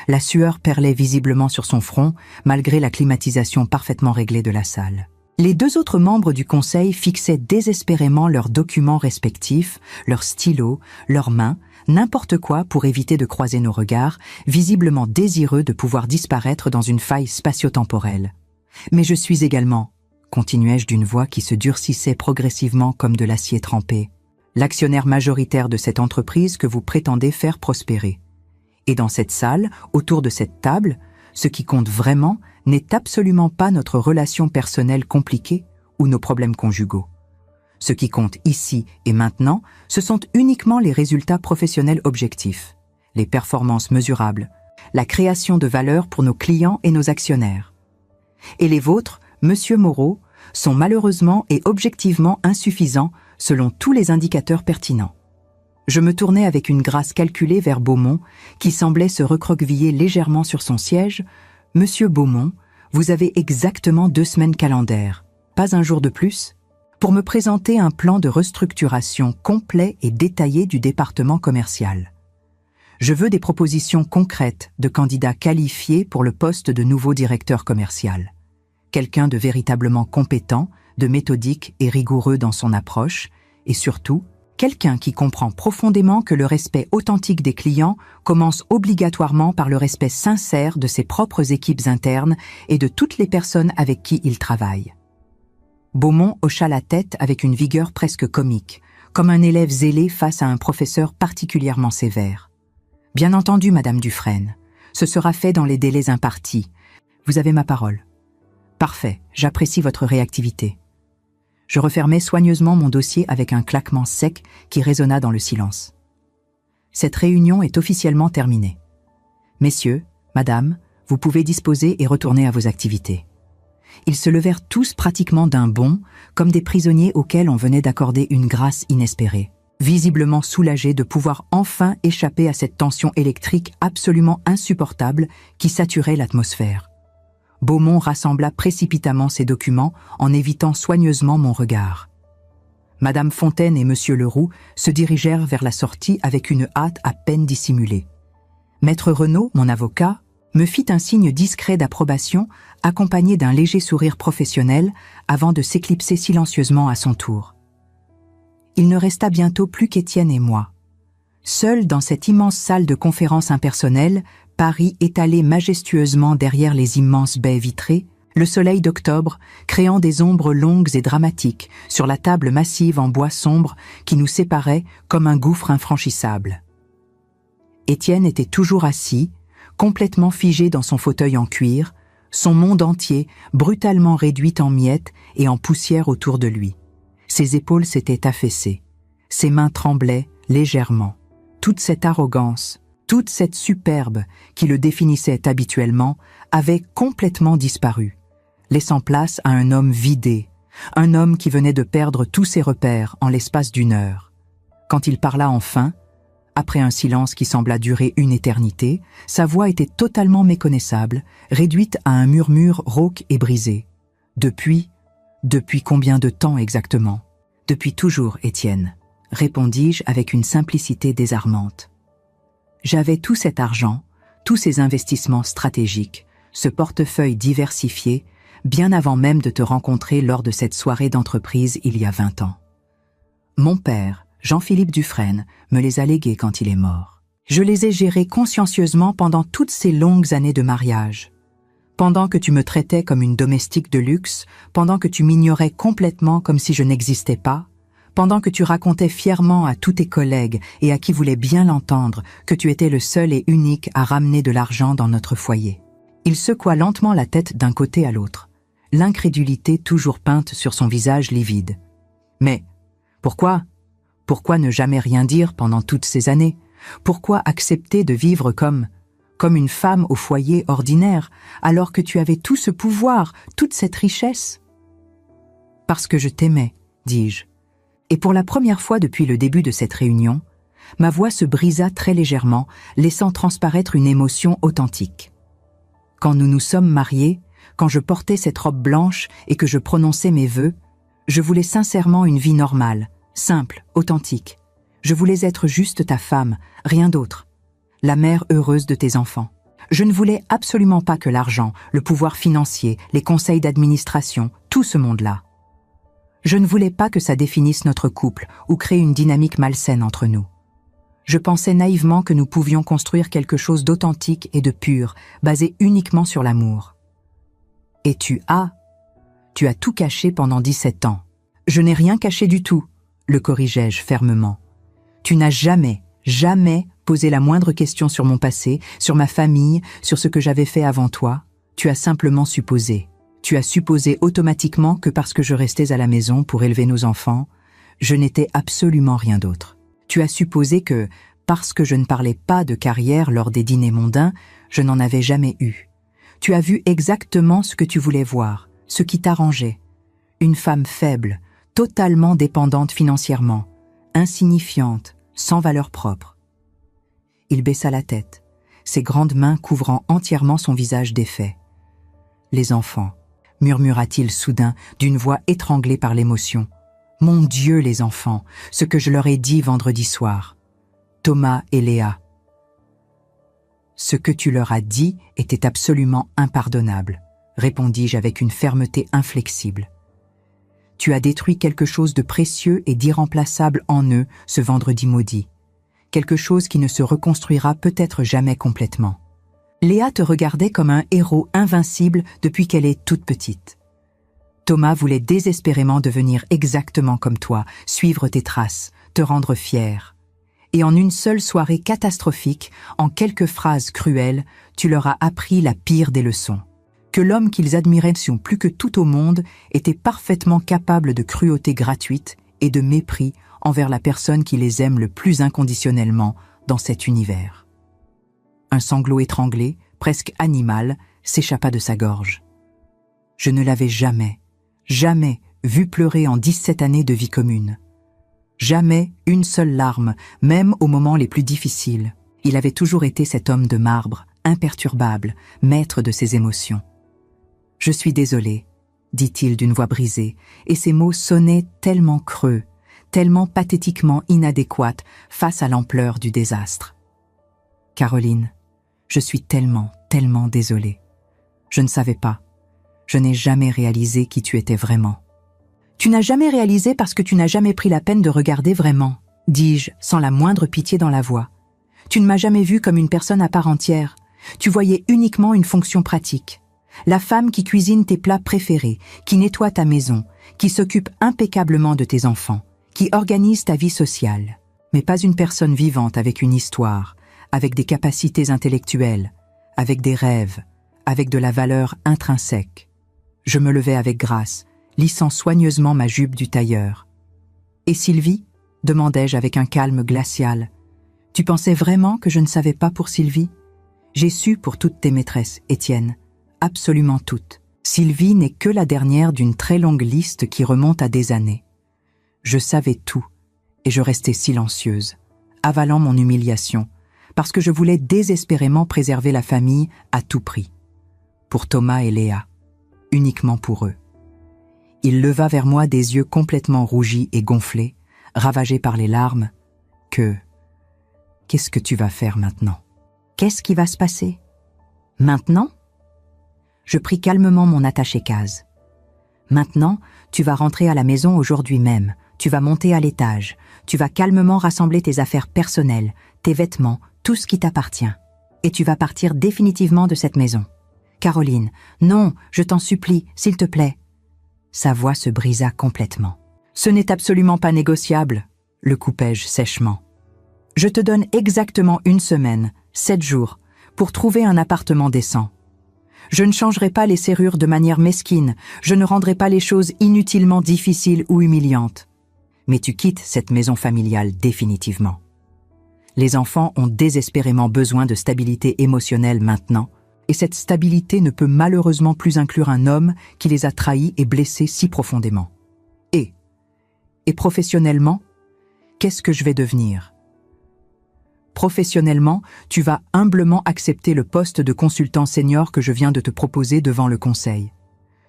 La sueur perlait visiblement sur son front, malgré la climatisation parfaitement réglée de la salle. Les 2 autres membres du conseil fixaient désespérément leurs documents respectifs, leurs stylos, leurs mains, n'importe quoi pour éviter de croiser nos regards, visiblement désireux de pouvoir disparaître dans une faille spatio-temporelle. Mais je suis également, continuai-je d'une voix qui se durcissait progressivement comme de l'acier trempé, l'actionnaire majoritaire de cette entreprise que vous prétendez faire prospérer. Et dans cette salle, autour de cette table, ce qui compte vraiment n'est absolument pas notre relation personnelle compliquée ou nos problèmes conjugaux. Ce qui compte ici et maintenant, ce sont uniquement les résultats professionnels objectifs, les performances mesurables, la création de valeur pour nos clients et nos actionnaires. Et les vôtres, monsieur Moreau, sont malheureusement et objectivement insuffisants selon tous les indicateurs pertinents. Je me tournai avec une grâce calculée vers Beaumont, qui semblait se recroqueviller légèrement sur son siège. « Monsieur Beaumont, vous avez exactement 2 semaines calendaires, pas un jour de plus, pour me présenter un plan de restructuration complet et détaillé du département commercial. Je veux des propositions concrètes de candidats qualifiés pour le poste de nouveau directeur commercial. Quelqu'un de véritablement compétent, de méthodique et rigoureux dans son approche, et surtout, quelqu'un qui comprend profondément que le respect authentique des clients commence obligatoirement par le respect sincère de ses propres équipes internes et de toutes les personnes avec qui il travaille. » Beaumont hocha la tête avec une vigueur presque comique, comme un élève zélé face à un professeur particulièrement sévère. « Bien entendu, Madame Dufresne, ce sera fait dans les délais impartis. Vous avez ma parole. »« Parfait, j'apprécie votre réactivité. » Je refermai soigneusement mon dossier avec un claquement sec qui résonna dans le silence. Cette réunion est officiellement terminée. Messieurs, Madame, vous pouvez disposer et retourner à vos activités. Ils se levèrent tous pratiquement d'un bond, comme des prisonniers auxquels on venait d'accorder une grâce inespérée, visiblement soulagés de pouvoir enfin échapper à cette tension électrique absolument insupportable qui saturait l'atmosphère. Beaumont rassembla précipitamment ses documents en évitant soigneusement mon regard. Madame Fontaine et Monsieur Leroux se dirigèrent vers la sortie avec une hâte à peine dissimulée. Maître Renaud, mon avocat, me fit un signe discret d'approbation accompagné d'un léger sourire professionnel avant de s'éclipser silencieusement à son tour. Il ne resta bientôt plus qu'Étienne et moi. Seuls dans cette immense salle de conférence impersonnelle, Paris étalé majestueusement derrière les immenses baies vitrées, le soleil d'octobre créant des ombres longues et dramatiques sur la table massive en bois sombre qui nous séparait comme un gouffre infranchissable. Étienne était toujours assis, complètement figé dans son fauteuil en cuir, son monde entier brutalement réduit en miettes et en poussière autour de lui. Ses épaules s'étaient affaissées, ses mains tremblaient légèrement. Toute cette arrogance, toute cette superbe qui le définissait habituellement avait complètement disparu, laissant place à un homme vidé, un homme qui venait de perdre tous ses repères en l'espace d'1 heure. Quand il parla enfin, après un silence qui sembla durer une éternité, sa voix était totalement méconnaissable, réduite à un murmure rauque et brisé. Depuis combien de temps exactement? Depuis toujours, Étienne, répondis-je avec une simplicité désarmante. J'avais tout cet argent, tous ces investissements stratégiques, ce portefeuille diversifié, bien avant même de te rencontrer lors de cette soirée d'entreprise il y a 20 ans. Mon père, Jean-Philippe Dufresne, me les a légués quand il est mort. Je les ai gérés consciencieusement pendant toutes ces longues années de mariage. Pendant que tu me traitais comme une domestique de luxe, pendant que tu m'ignorais complètement comme si je n'existais pas, pendant que tu racontais fièrement à tous tes collègues et à qui voulait bien l'entendre que tu étais le seul et unique à ramener de l'argent dans notre foyer. Il secoua lentement la tête d'un côté à l'autre, l'incrédulité toujours peinte sur son visage livide. Mais pourquoi ne jamais rien dire pendant toutes ces années? Pourquoi accepter de vivre comme une femme au foyer ordinaire, alors que tu avais tout ce pouvoir, toute cette richesse? Parce que je t'aimais, dis-je. Et pour la première fois depuis le début de cette réunion, ma voix se brisa très légèrement, laissant transparaître une émotion authentique. Quand nous nous sommes mariés, quand je portais cette robe blanche et que je prononçais mes vœux, je voulais sincèrement une vie normale, simple, authentique. Je voulais être juste ta femme, rien d'autre. La mère heureuse de tes enfants. Je ne voulais absolument pas que l'argent, le pouvoir financier, les conseils d'administration, tout ce monde-là. Je ne voulais pas que ça définisse notre couple ou crée une dynamique malsaine entre nous. Je pensais naïvement que nous pouvions construire quelque chose d'authentique et de pur, basé uniquement sur l'amour. Et tu as tout caché pendant 17 ans. Je n'ai rien caché du tout, le corrigeai-je fermement. Tu n'as jamais posé la moindre question sur mon passé, sur ma famille, sur ce que j'avais fait avant toi. Tu as simplement supposé. Tu as supposé automatiquement que parce que je restais à la maison pour élever nos enfants, je n'étais absolument rien d'autre. Tu as supposé que, parce que je ne parlais pas de carrière lors des dîners mondains, je n'en avais jamais eu. Tu as vu exactement ce que tu voulais voir, ce qui t'arrangeait. Une femme faible, totalement dépendante financièrement, insignifiante, sans valeur propre. Il baissa la tête, ses grandes mains couvrant entièrement son visage défait. « Les enfants », murmura-t-il soudain d'une voix étranglée par l'émotion. « Mon Dieu, les enfants, ce que je leur ai dit vendredi soir. Thomas et Léa. » Ce que tu leur as dit était absolument impardonnable, répondis-je avec une fermeté inflexible. Tu as détruit quelque chose de précieux et d'irremplaçable en eux ce vendredi maudit. Quelque chose qui ne se reconstruira peut-être jamais complètement. Léa te regardait comme un héros invincible depuis qu'elle est toute petite. Thomas voulait désespérément devenir exactement comme toi, suivre tes traces, te rendre fier. Et en une seule soirée catastrophique, en quelques phrases cruelles, tu leur as appris la pire des leçons. Que l'homme qu'ils admiraient plus que tout au monde était parfaitement capable de cruauté gratuite et de mépris envers la personne qui les aime le plus inconditionnellement dans cet univers. Un sanglot étranglé, presque animal, s'échappa de sa gorge. Je ne l'avais jamais vu pleurer en 17 années de vie commune. Jamais une seule larme, même aux moments les plus difficiles. Il avait toujours été cet homme de marbre, imperturbable, maître de ses émotions. « Je suis désolé », dit-il d'une voix brisée, et ses mots sonnaient tellement creux, tellement pathétiquement inadéquats face à l'ampleur du désastre. « Caroline, je suis tellement désolé. Je ne savais pas. Je n'ai jamais réalisé qui tu étais vraiment. » « Tu n'as jamais réalisé parce que tu n'as jamais pris la peine de regarder vraiment, dis-je, sans la moindre pitié dans la voix. Tu ne m'as jamais vue comme une personne à part entière. Tu voyais uniquement une fonction pratique. La femme qui cuisine tes plats préférés, qui nettoie ta maison, qui s'occupe impeccablement de tes enfants, qui organise ta vie sociale. Mais pas une personne vivante avec une histoire, avec des capacités intellectuelles, avec des rêves, avec de la valeur intrinsèque. Je me levai avec grâce, lissant soigneusement ma jupe du tailleur. « Et Sylvie ?» demandai-je avec un calme glacial. « Tu pensais vraiment que je ne savais pas pour Sylvie ? J'ai su pour toutes tes maîtresses, Étienne. Absolument toutes. Sylvie n'est que la dernière d'une très longue liste qui remonte à des années. Je savais tout, et je restais silencieuse, avalant mon humiliation, parce que je voulais désespérément préserver la famille à tout prix. Pour Thomas et Léa, uniquement pour eux. Il leva vers moi des yeux complètement rougis et gonflés, ravagés par les larmes. « Qu'est-ce que tu vas faire maintenant ? Qu'est-ce qui va se passer ? Maintenant ?» Je pris calmement mon attaché-case. « Maintenant, tu vas rentrer à la maison aujourd'hui même. Tu vas monter à l'étage. Tu vas calmement rassembler tes affaires personnelles, tes vêtements, tout ce qui t'appartient. Et tu vas partir définitivement de cette maison. Caroline, non, je t'en supplie, s'il te plaît. » Sa voix se brisa complètement. « Ce n'est absolument pas négociable, » le coupai-je sèchement. « Je te donne exactement 1 semaine, 7 jours, pour trouver un appartement décent. Je ne changerai pas les serrures de manière mesquine, je ne rendrai pas les choses inutilement difficiles ou humiliantes. Mais tu quittes cette maison familiale définitivement. Les enfants ont désespérément besoin de stabilité émotionnelle maintenant, et cette stabilité ne peut malheureusement plus inclure un homme qui les a trahis et blessés si profondément. Et professionnellement, qu'est-ce que je vais devenir ? Professionnellement, tu vas humblement accepter le poste de consultant senior que je viens de te proposer devant le conseil.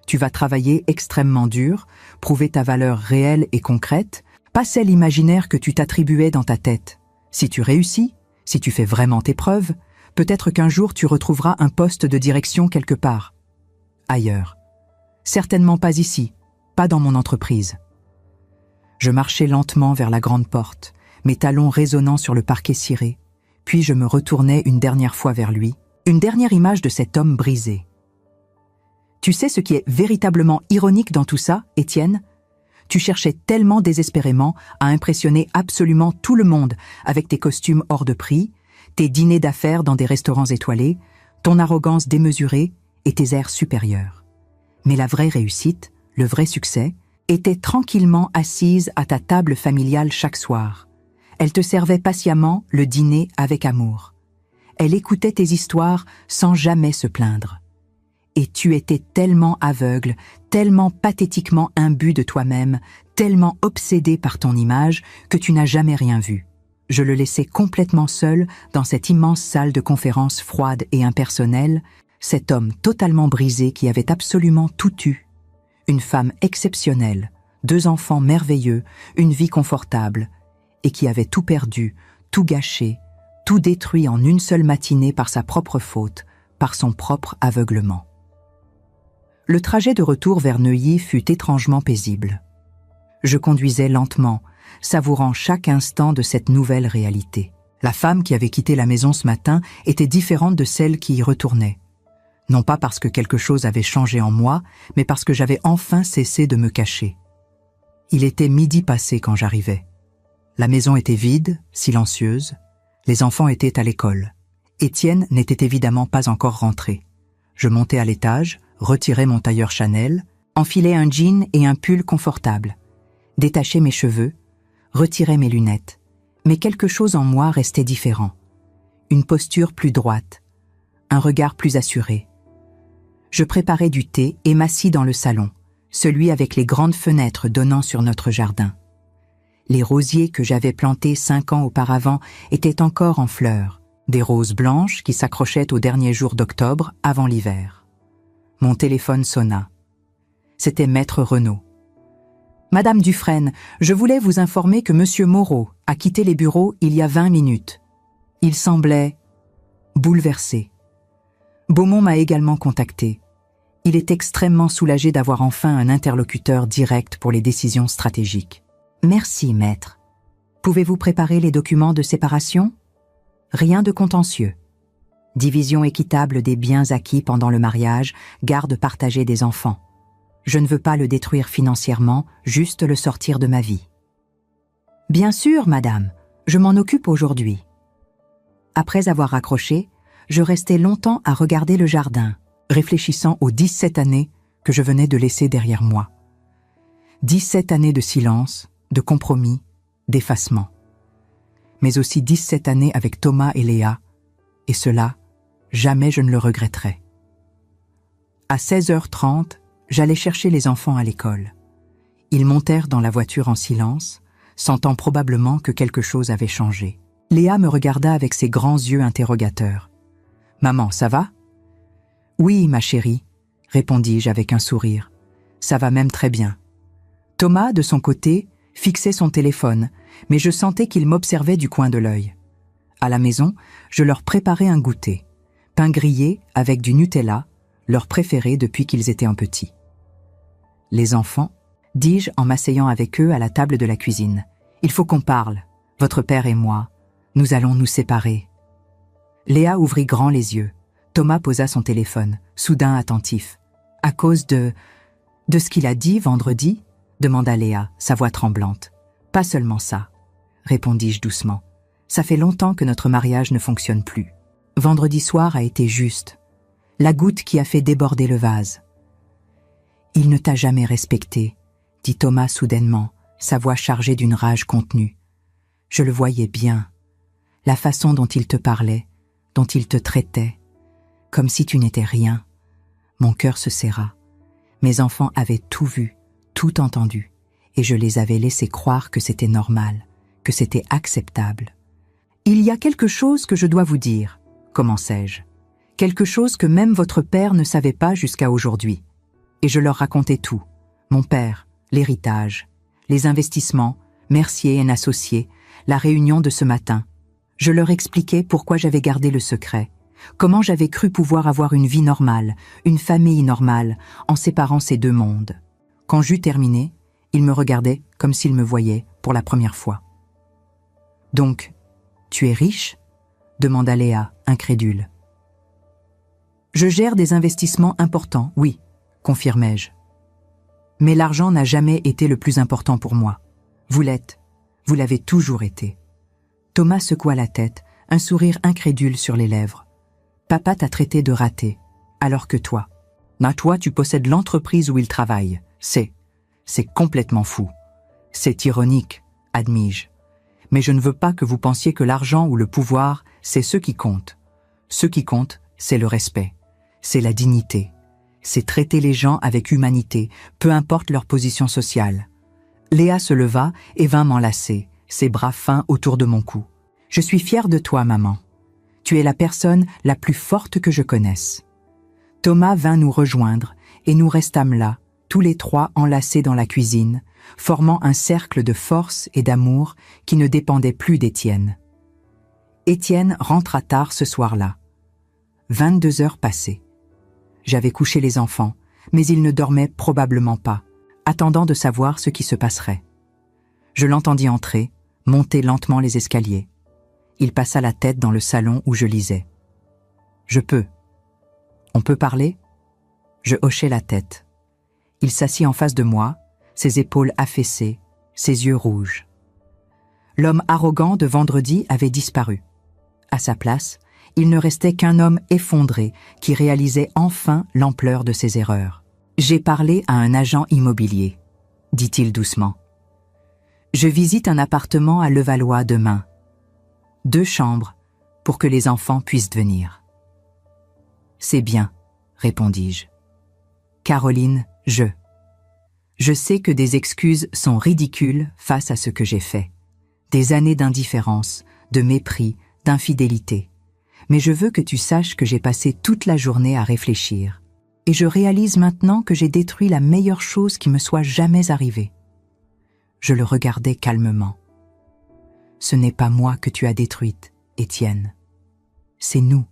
Tu vas travailler extrêmement dur, prouver ta valeur réelle et concrète, pas celle imaginaire que tu t'attribuais dans ta tête. Si tu réussis, si tu fais vraiment tes preuves, peut-être qu'un jour tu retrouveras un poste de direction quelque part. Ailleurs. Certainement pas ici, pas dans mon entreprise. Je marchais lentement vers la grande porte, mes talons résonnant sur le parquet ciré, puis je me retournai une dernière fois vers lui, une dernière image de cet homme brisé. Tu sais ce qui est véritablement ironique dans tout ça, Étienne ? Tu cherchais tellement désespérément à impressionner absolument tout le monde avec tes costumes hors de prix, tes dîners d'affaires dans des restaurants étoilés, ton arrogance démesurée et tes airs supérieurs. Mais la vraie réussite, le vrai succès, était tranquillement assise à ta table familiale chaque soir. Elle te servait patiemment le dîner avec amour. Elle écoutait tes histoires sans jamais se plaindre. Et tu étais tellement aveugle, tellement pathétiquement imbu de toi-même, tellement obsédé par ton image que tu n'as jamais rien vu. Je le laissais complètement seul dans cette immense salle de conférence froide et impersonnelle, cet homme totalement brisé qui avait absolument tout eu. Une femme exceptionnelle, 2 enfants merveilleux, une vie confortable, et qui avait tout perdu, tout gâché, tout détruit en une seule matinée par sa propre faute, par son propre aveuglement. Le trajet de retour vers Neuilly fut étrangement paisible. Je conduisais lentement, savourant chaque instant de cette nouvelle réalité. La femme qui avait quitté la maison ce matin était différente de celle qui y retournait. Non pas parce que quelque chose avait changé en moi, mais parce que j'avais enfin cessé de me cacher. Il était midi passé quand j'arrivais. La maison était vide, silencieuse. Les enfants étaient à l'école. Étienne n'était évidemment pas encore rentré. Je montais à l'étage, retirais mon tailleur Chanel, enfilais un jean et un pull confortable, détachais mes cheveux, retirais mes lunettes. Mais quelque chose en moi restait différent. Une posture plus droite, un regard plus assuré. Je préparais du thé et m'assis dans le salon, celui avec les grandes fenêtres donnant sur notre jardin. Les rosiers que j'avais plantés 5 ans auparavant étaient encore en fleurs, des roses blanches qui s'accrochaient aux derniers jours d'octobre avant l'hiver. Mon téléphone sonna. C'était Maître Renaud. « Madame Dufresne, je voulais vous informer que Monsieur Moreau a quitté les bureaux il y a 20 minutes. Il semblait bouleversé. Beaumont m'a également contacté. Il est extrêmement soulagé d'avoir enfin un interlocuteur direct pour les décisions stratégiques. Merci, maître. Pouvez-vous préparer les documents de séparation ? Rien de contentieux. Division équitable des biens acquis pendant le mariage, garde partagée des enfants. Je ne veux pas le détruire financièrement, juste le sortir de ma vie. Bien sûr, madame, je m'en occupe aujourd'hui. Après avoir raccroché, je restais longtemps à regarder le jardin, réfléchissant aux 17 années que je venais de laisser derrière moi. 17 années de silence, de compromis, d'effacement. Mais aussi 17 années avec Thomas et Léa, et cela, jamais je ne le regretterai. À 16h30, j'allais chercher les enfants à l'école. Ils montèrent dans la voiture en silence, sentant probablement que quelque chose avait changé. Léa me regarda avec ses grands yeux interrogateurs. « Maman, ça va ?»« Oui, ma chérie, » répondis-je avec un sourire. « Ça va même très bien. » Thomas, de son côté, fixait son téléphone, mais je sentais qu'il m'observait du coin de l'œil. À la maison, je leur préparais un goûter. Pain grillé avec du Nutella, leur préféré depuis qu'ils étaient un petits. « Les enfants, dis-je en m'asseyant avec eux à la table de la cuisine, il faut qu'on parle, votre père et moi. Nous allons nous séparer. » Léa ouvrit grand les yeux. Thomas posa son téléphone, soudain attentif. « À cause de ce qu'il a dit vendredi ?» demanda Léa, sa voix tremblante. « Pas seulement ça, » répondis-je doucement. « Ça fait longtemps que notre mariage ne fonctionne plus. Vendredi soir a été juste. La goutte qui a fait déborder le vase. »« Il ne t'a jamais respecté, » dit Thomas soudainement, sa voix chargée d'une rage contenue. « Je le voyais bien. La façon dont il te parlait, dont il te traitait, comme si tu n'étais rien. » Mon cœur se serra. Mes enfants avaient tout vu, tout entendu, et je les avais laissés croire que c'était normal, que c'était acceptable. « Il y a quelque chose que je dois vous dire, » commençai-je. « Quelque chose que même votre père ne savait pas jusqu'à aujourd'hui. » Et je leur racontais tout. Mon père, l'héritage, les investissements, Mercier et Associés, la réunion de ce matin. Je leur expliquais pourquoi j'avais gardé le secret, comment j'avais cru pouvoir avoir une vie normale, une famille normale, en séparant ces deux mondes. Quand j'eus terminé, ils me regardaient comme s'ils me voyaient pour la première fois. « Donc, tu es riche ?» demanda Léa, incrédule. « Je gère des investissements importants, oui, » confirmai-je. « Mais l'argent n'a jamais été le plus important pour moi. Vous l'êtes, vous l'avez toujours été. » Thomas secoua la tête, un sourire incrédule sur les lèvres. « Papa t'a traité de raté, alors que toi. Toi, tu possèdes l'entreprise où il travaille. C'est complètement fou. C'est ironique, admis-je. Mais je ne veux pas que vous pensiez que l'argent ou le pouvoir, c'est ce qui compte. Ce qui compte, c'est le respect. C'est la dignité. C'est traiter les gens avec humanité, peu importe leur position sociale. » Léa se leva et vint m'enlacer, ses bras fins autour de mon cou. « Je suis fière de toi, maman. Tu es la personne la plus forte que je connaisse. » Thomas vint nous rejoindre et nous restâmes là, tous les trois enlacés dans la cuisine, formant un cercle de force et d'amour qui ne dépendait plus d'Étienne. Étienne rentra tard ce soir-là. 22 heures passées. J'avais couché les enfants, mais ils ne dormaient probablement pas, attendant de savoir ce qui se passerait. Je l'entendis entrer, monter lentement les escaliers. Il passa la tête dans le salon où je lisais. « Je peux. On peut parler ?» Je hochai la tête. Il s'assit en face de moi, ses épaules affaissées, ses yeux rouges. L'homme arrogant de vendredi avait disparu. À sa place, il ne restait qu'un homme effondré qui réalisait enfin l'ampleur de ses erreurs. « J'ai parlé à un agent immobilier, » dit-il doucement. « Je visite un appartement à Levallois demain. 2 chambres pour que les enfants puissent venir. »« C'est bien, » répondis-je. « Caroline, je sais que des excuses sont ridicules face à ce que j'ai fait. Des années d'indifférence, de mépris, d'infidélité. Mais je veux que tu saches que j'ai passé toute la journée à réfléchir. Et je réalise maintenant que j'ai détruit la meilleure chose qui me soit jamais arrivée. » Je le regardais calmement. « Ce n'est pas moi que tu as détruite, Étienne. C'est nous,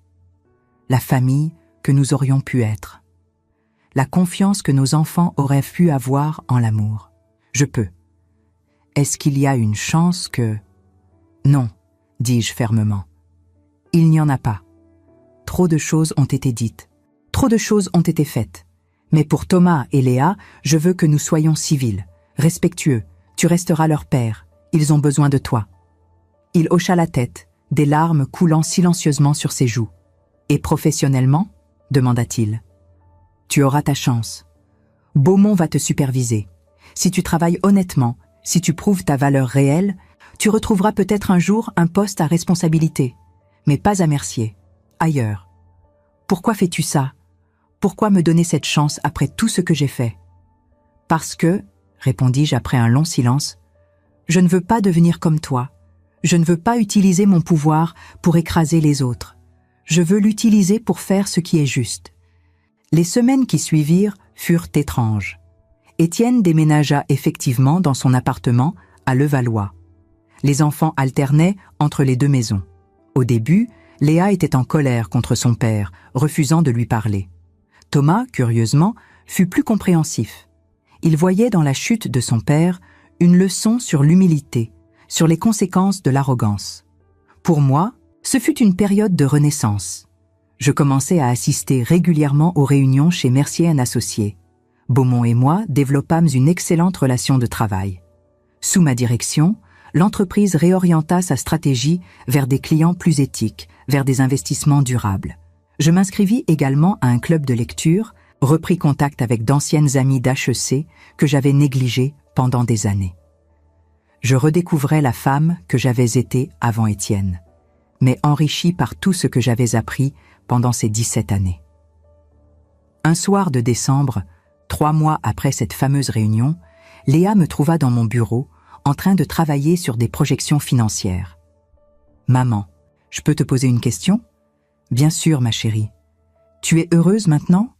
la famille que nous aurions pu être. La confiance que nos enfants auraient pu avoir en l'amour. Je peux. Est-ce qu'il y a une chance que... » « Non, » dis-je fermement. « Il n'y en a pas. Trop de choses ont été dites. Trop de choses ont été faites. Mais pour Thomas et Léa, je veux que nous soyons civils, respectueux. Tu resteras leur père. Ils ont besoin de toi. » Il hocha la tête, des larmes coulant silencieusement sur ses joues. « Et professionnellement ?» demanda-t-il. « Tu auras ta chance. Beaumont va te superviser. Si tu travailles honnêtement, si tu prouves ta valeur réelle, tu retrouveras peut-être un jour un poste à responsabilité. Mais pas à Mercier, ailleurs. Pourquoi fais-tu ça? Pourquoi me donner cette chance après tout ce que j'ai fait? » « Parce que, » répondis-je après un long silence, « je ne veux pas devenir comme toi. Je ne veux pas utiliser mon pouvoir pour écraser les autres. Je veux l'utiliser pour faire ce qui est juste. » Les semaines qui suivirent furent étranges. Étienne déménagea effectivement dans son appartement à Levallois. Les enfants alternaient entre les 2 maisons. Au début, Léa était en colère contre son père, refusant de lui parler. Thomas, curieusement, fut plus compréhensif. Il voyait dans la chute de son père une leçon sur l'humilité, sur les conséquences de l'arrogance. Pour moi, ce fut une période de renaissance. Je commençai à assister régulièrement aux réunions chez Mercier & Associés. Beaumont et moi développâmes une excellente relation de travail. Sous ma direction, l'entreprise réorienta sa stratégie vers des clients plus éthiques, vers des investissements durables. Je m'inscrivis également à un club de lecture, repris contact avec d'anciennes amies d'HEC que j'avais négligées pendant des années. Je redécouvrais la femme que j'avais été avant Étienne, mais enrichie par tout ce que j'avais appris pendant ces 17 années. Un soir de décembre, 3 mois après cette fameuse réunion, Léa me trouva dans mon bureau, en train de travailler sur des projections financières. « Maman, je peux te poser une question ?»« Bien sûr, ma chérie. Tu es heureuse maintenant ?»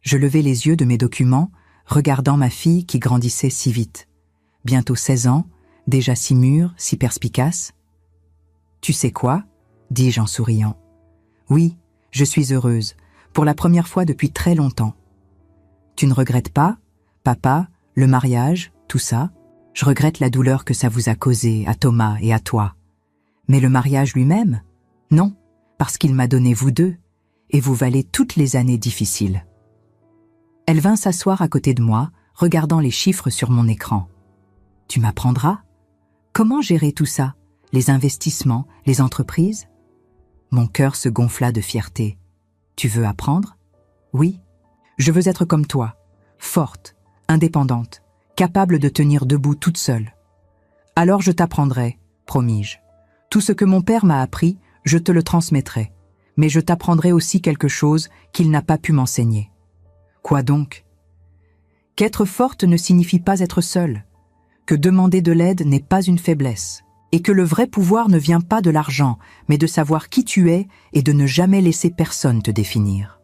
Je levai les yeux de mes documents, regardant ma fille qui grandissait si vite. Bientôt 16 ans, déjà si mûre, si perspicace. « Tu sais quoi ?» dis-je en souriant. « Oui, je suis heureuse, pour la première fois depuis très longtemps. »« Tu ne regrettes pas, papa, le mariage, tout ça ? Je regrette la douleur que ça vous a causée, à Thomas et à toi. Mais le mariage lui-même ? Non, parce qu'il m'a donné vous deux, et vous valez toutes les années difficiles. » Elle vint s'asseoir à côté de moi, regardant les chiffres sur mon écran. « Tu m'apprendras ? Comment gérer tout ça ? Les investissements, les entreprises ?» Mon cœur se gonfla de fierté. « Tu veux apprendre ? Oui. Je veux être comme toi, forte, indépendante, capable de tenir debout toute seule. Alors je t'apprendrai, promis-je. Tout ce que mon père m'a appris, je te le transmettrai. Mais je t'apprendrai aussi quelque chose qu'il n'a pas pu m'enseigner. » Quoi donc ? Qu'être forte ne signifie pas être seule, que demander de l'aide n'est pas une faiblesse, et que le vrai pouvoir ne vient pas de l'argent, mais de savoir qui tu es et de ne jamais laisser personne te définir.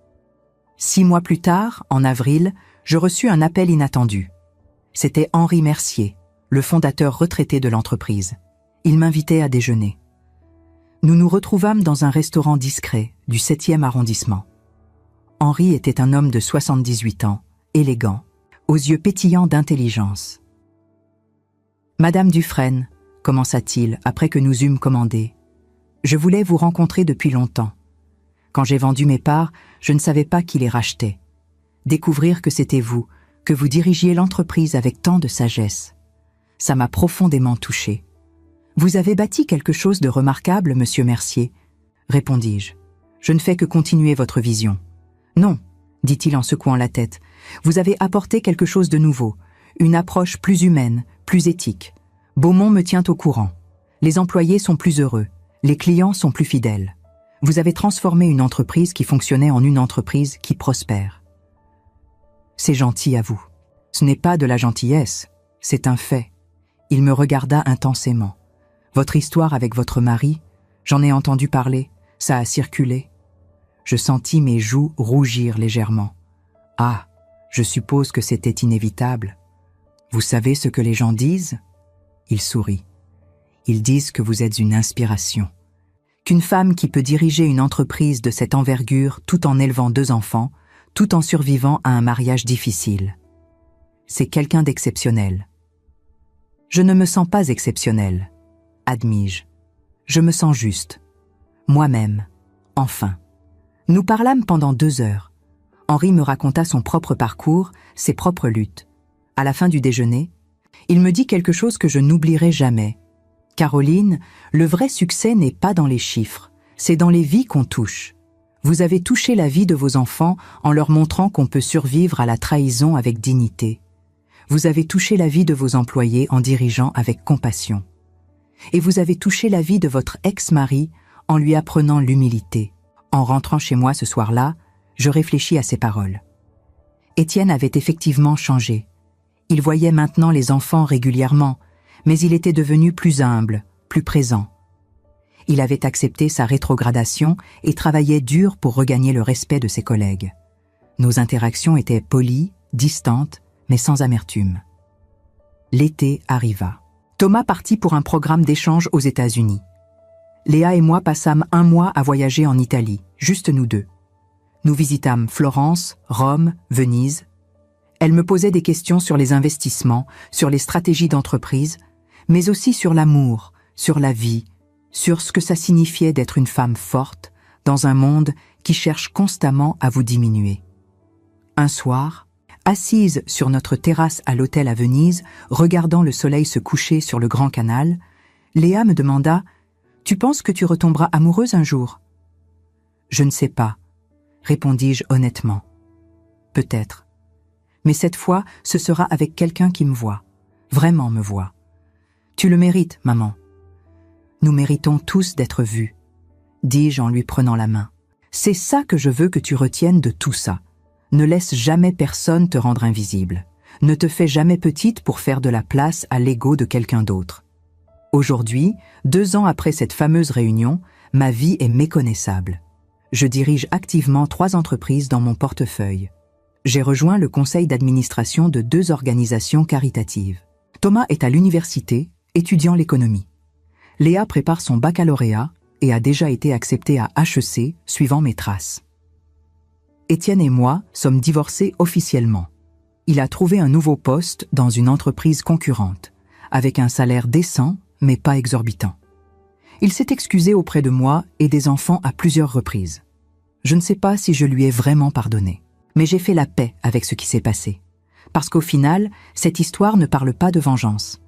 6 mois plus tard, en avril, je reçus un appel inattendu. C'était Henri Mercier, le fondateur retraité de l'entreprise. Il m'invitait à déjeuner. Nous nous retrouvâmes dans un restaurant discret du 7e arrondissement. Henri était un homme de 78 ans, élégant, aux yeux pétillants d'intelligence. « Madame Dufresne, commença-t-il après que nous eûmes commandé, je voulais vous rencontrer depuis longtemps. Quand j'ai vendu mes parts, je ne savais pas qui les rachetait. Découvrir que c'était vous, que vous dirigiez l'entreprise avec tant de sagesse. Ça m'a profondément touché. Vous avez bâti quelque chose de remarquable, monsieur Mercier, répondis-je. Je ne fais que continuer votre vision. Non, dit-il en secouant la tête. Vous avez apporté quelque chose de nouveau, une approche plus humaine, plus éthique. Beaumont me tient au courant. Les employés sont plus heureux, les clients sont plus fidèles. Vous avez transformé une entreprise qui fonctionnait en une entreprise qui prospère. C'est gentil à vous. Ce n'est pas de la gentillesse, c'est un fait. Il me regarda intensément. Votre histoire avec votre mari, j'en ai entendu parler, ça a circulé. Je sentis mes joues rougir légèrement. Ah, je suppose que c'était inévitable. Vous savez ce que les gens disent ? Il sourit. Ils disent que vous êtes une inspiration. Qu'une femme qui peut diriger une entreprise de cette envergure tout en élevant 2 enfants, tout en survivant à un mariage difficile. C'est quelqu'un d'exceptionnel. Je ne me sens pas exceptionnel, admis-je. Je me sens juste. Moi-même, enfin. Nous parlâmes pendant 2 heures. Henri me raconta son propre parcours, ses propres luttes. À la fin du déjeuner, il me dit quelque chose que je n'oublierai jamais. « Caroline, le vrai succès n'est pas dans les chiffres, c'est dans les vies qu'on touche. Vous avez touché la vie de vos enfants en leur montrant qu'on peut survivre à la trahison avec dignité. Vous avez touché la vie de vos employés en dirigeant avec compassion. Et vous avez touché la vie de votre ex-mari en lui apprenant l'humilité. » En rentrant chez moi ce soir-là, je réfléchis à ces paroles. Étienne avait effectivement changé. Il voyait maintenant les enfants régulièrement, mais il était devenu plus humble, plus présent. Il avait accepté sa rétrogradation et travaillait dur pour regagner le respect de ses collègues. Nos interactions étaient polies, distantes, mais sans amertume. L'été arriva. Thomas partit pour un programme d'échange aux États-Unis. Léa et moi passâmes 1 mois à voyager en Italie, juste nous 2. Nous visitâmes Florence, Rome, Venise. Elle me posait des questions sur les investissements, sur les stratégies d'entreprise, mais aussi sur l'amour, sur la vie, sur ce que ça signifiait d'être une femme forte dans un monde qui cherche constamment à vous diminuer. Un soir, assise sur notre terrasse à l'hôtel à Venise, regardant le soleil se coucher sur le grand canal, Léa me demanda « Tu penses que tu retomberas amoureuse un jour ?» « Je ne sais pas », répondis-je honnêtement. « Peut-être. Mais cette fois, ce sera avec quelqu'un qui me voit, vraiment me voit. Tu le mérites, maman. Nous méritons tous d'être vus, dis-je en lui prenant la main. C'est ça que je veux que tu retiennes de tout ça. Ne laisse jamais personne te rendre invisible. Ne te fais jamais petite pour faire de la place à l'ego de quelqu'un d'autre. Aujourd'hui, 2 ans après cette fameuse réunion, ma vie est méconnaissable. Je dirige activement 3 entreprises dans mon portefeuille. J'ai rejoint le conseil d'administration de 2 organisations caritatives. Thomas est à l'université, étudiant l'économie. Léa prépare son baccalauréat et a déjà été acceptée à HEC, suivant mes traces. Étienne et moi sommes divorcés officiellement. Il a trouvé un nouveau poste dans une entreprise concurrente, avec un salaire décent, mais pas exorbitant. Il s'est excusé auprès de moi et des enfants à plusieurs reprises. Je ne sais pas si je lui ai vraiment pardonné, mais j'ai fait la paix avec ce qui s'est passé. Parce qu'au final, cette histoire ne parle pas de vengeance.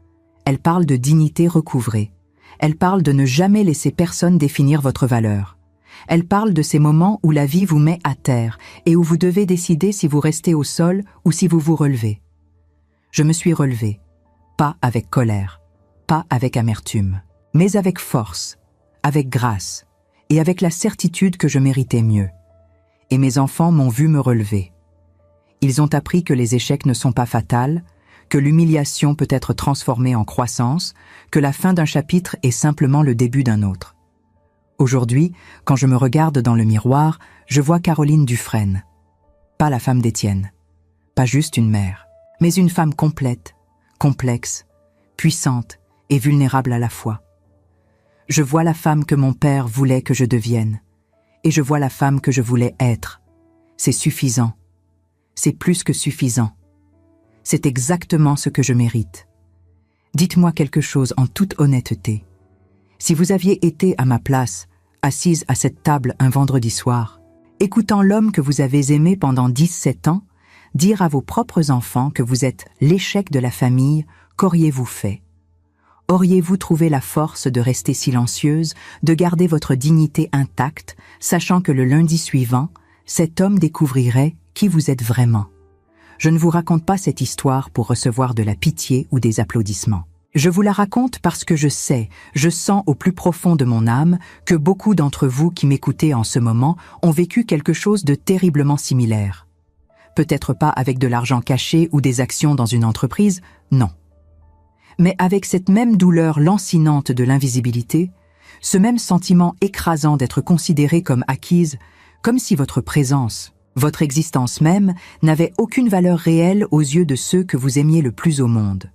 Elle parle de dignité recouvrée. Elle parle de ne jamais laisser personne définir votre valeur. Elle parle de ces moments où la vie vous met à terre et où vous devez décider si vous restez au sol ou si vous vous relevez. Je me suis relevée, pas avec colère, pas avec amertume, mais avec force, avec grâce et avec la certitude que je méritais mieux. Et mes enfants m'ont vu me relever. Ils ont appris que les échecs ne sont pas fatals, que l'humiliation peut être transformée en croissance, que la fin d'un chapitre est simplement le début d'un autre. Aujourd'hui, quand je me regarde dans le miroir, je vois Caroline Dufresne. Pas la femme d'Étienne, pas juste une mère, mais une femme complète, complexe, puissante et vulnérable à la fois. Je vois la femme que mon père voulait que je devienne, et je vois la femme que je voulais être. C'est suffisant. C'est plus que suffisant. C'est exactement ce que je mérite. Dites-moi quelque chose en toute honnêteté. Si vous aviez été à ma place, assise à cette table un vendredi soir, écoutant l'homme que vous avez aimé pendant 17 ans, dire à vos propres enfants que vous êtes l'échec de la famille, qu'auriez-vous fait ? Auriez-vous trouvé la force de rester silencieuse, de garder votre dignité intacte, sachant que le lundi suivant, cet homme découvrirait qui vous êtes vraiment ? Je ne vous raconte pas cette histoire pour recevoir de la pitié ou des applaudissements. Je vous la raconte parce que je sais, je sens au plus profond de mon âme que beaucoup d'entre vous qui m'écoutez en ce moment ont vécu quelque chose de terriblement similaire. Peut-être pas avec de l'argent caché ou des actions dans une entreprise, non. Mais avec cette même douleur lancinante de l'invisibilité, ce même sentiment écrasant d'être considéré comme acquise, comme si votre présence, votre existence même, n'avait aucune valeur réelle aux yeux de ceux que vous aimiez le plus au monde.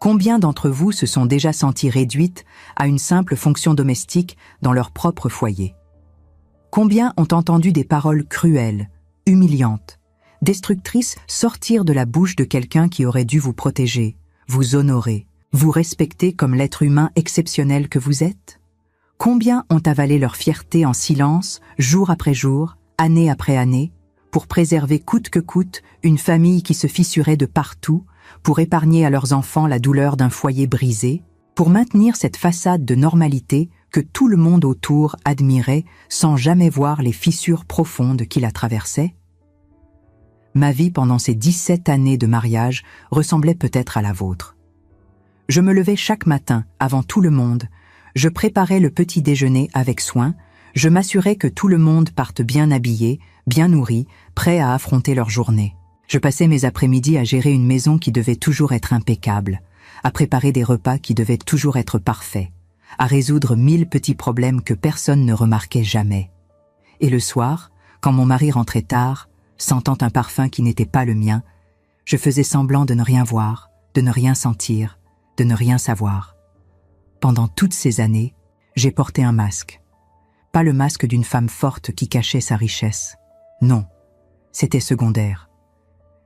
Combien d'entre vous se sont déjà sentis réduites à une simple fonction domestique dans leur propre foyer? Combien ont entendu des paroles cruelles, humiliantes, destructrices sortir de la bouche de quelqu'un qui aurait dû vous protéger, vous honorer, vous respecter comme l'être humain exceptionnel que vous êtes? Combien ont avalé leur fierté en silence, jour après jour, année après année, pour préserver coûte que coûte une famille qui se fissurait de partout, pour épargner à leurs enfants la douleur d'un foyer brisé, pour maintenir cette façade de normalité que tout le monde autour admirait sans jamais voir les fissures profondes qui la traversaient? Ma vie pendant ces 17 années de mariage ressemblait peut-être à la vôtre. Je me levais chaque matin, avant tout le monde, je préparais le petit déjeuner avec soin, je m'assurais que tout le monde parte bien habillé, bien nourri, prêt à affronter leur journée. Je passais mes après-midi à gérer une maison qui devait toujours être impeccable, à préparer des repas qui devaient toujours être parfaits, à résoudre 1000 petits problèmes que personne ne remarquait jamais. Et le soir, quand mon mari rentrait tard, sentant un parfum qui n'était pas le mien, je faisais semblant de ne rien voir, de ne rien sentir, de ne rien savoir. Pendant toutes ces années, j'ai porté un masque. Pas le masque d'une femme forte qui cachait sa richesse. Non, c'était secondaire.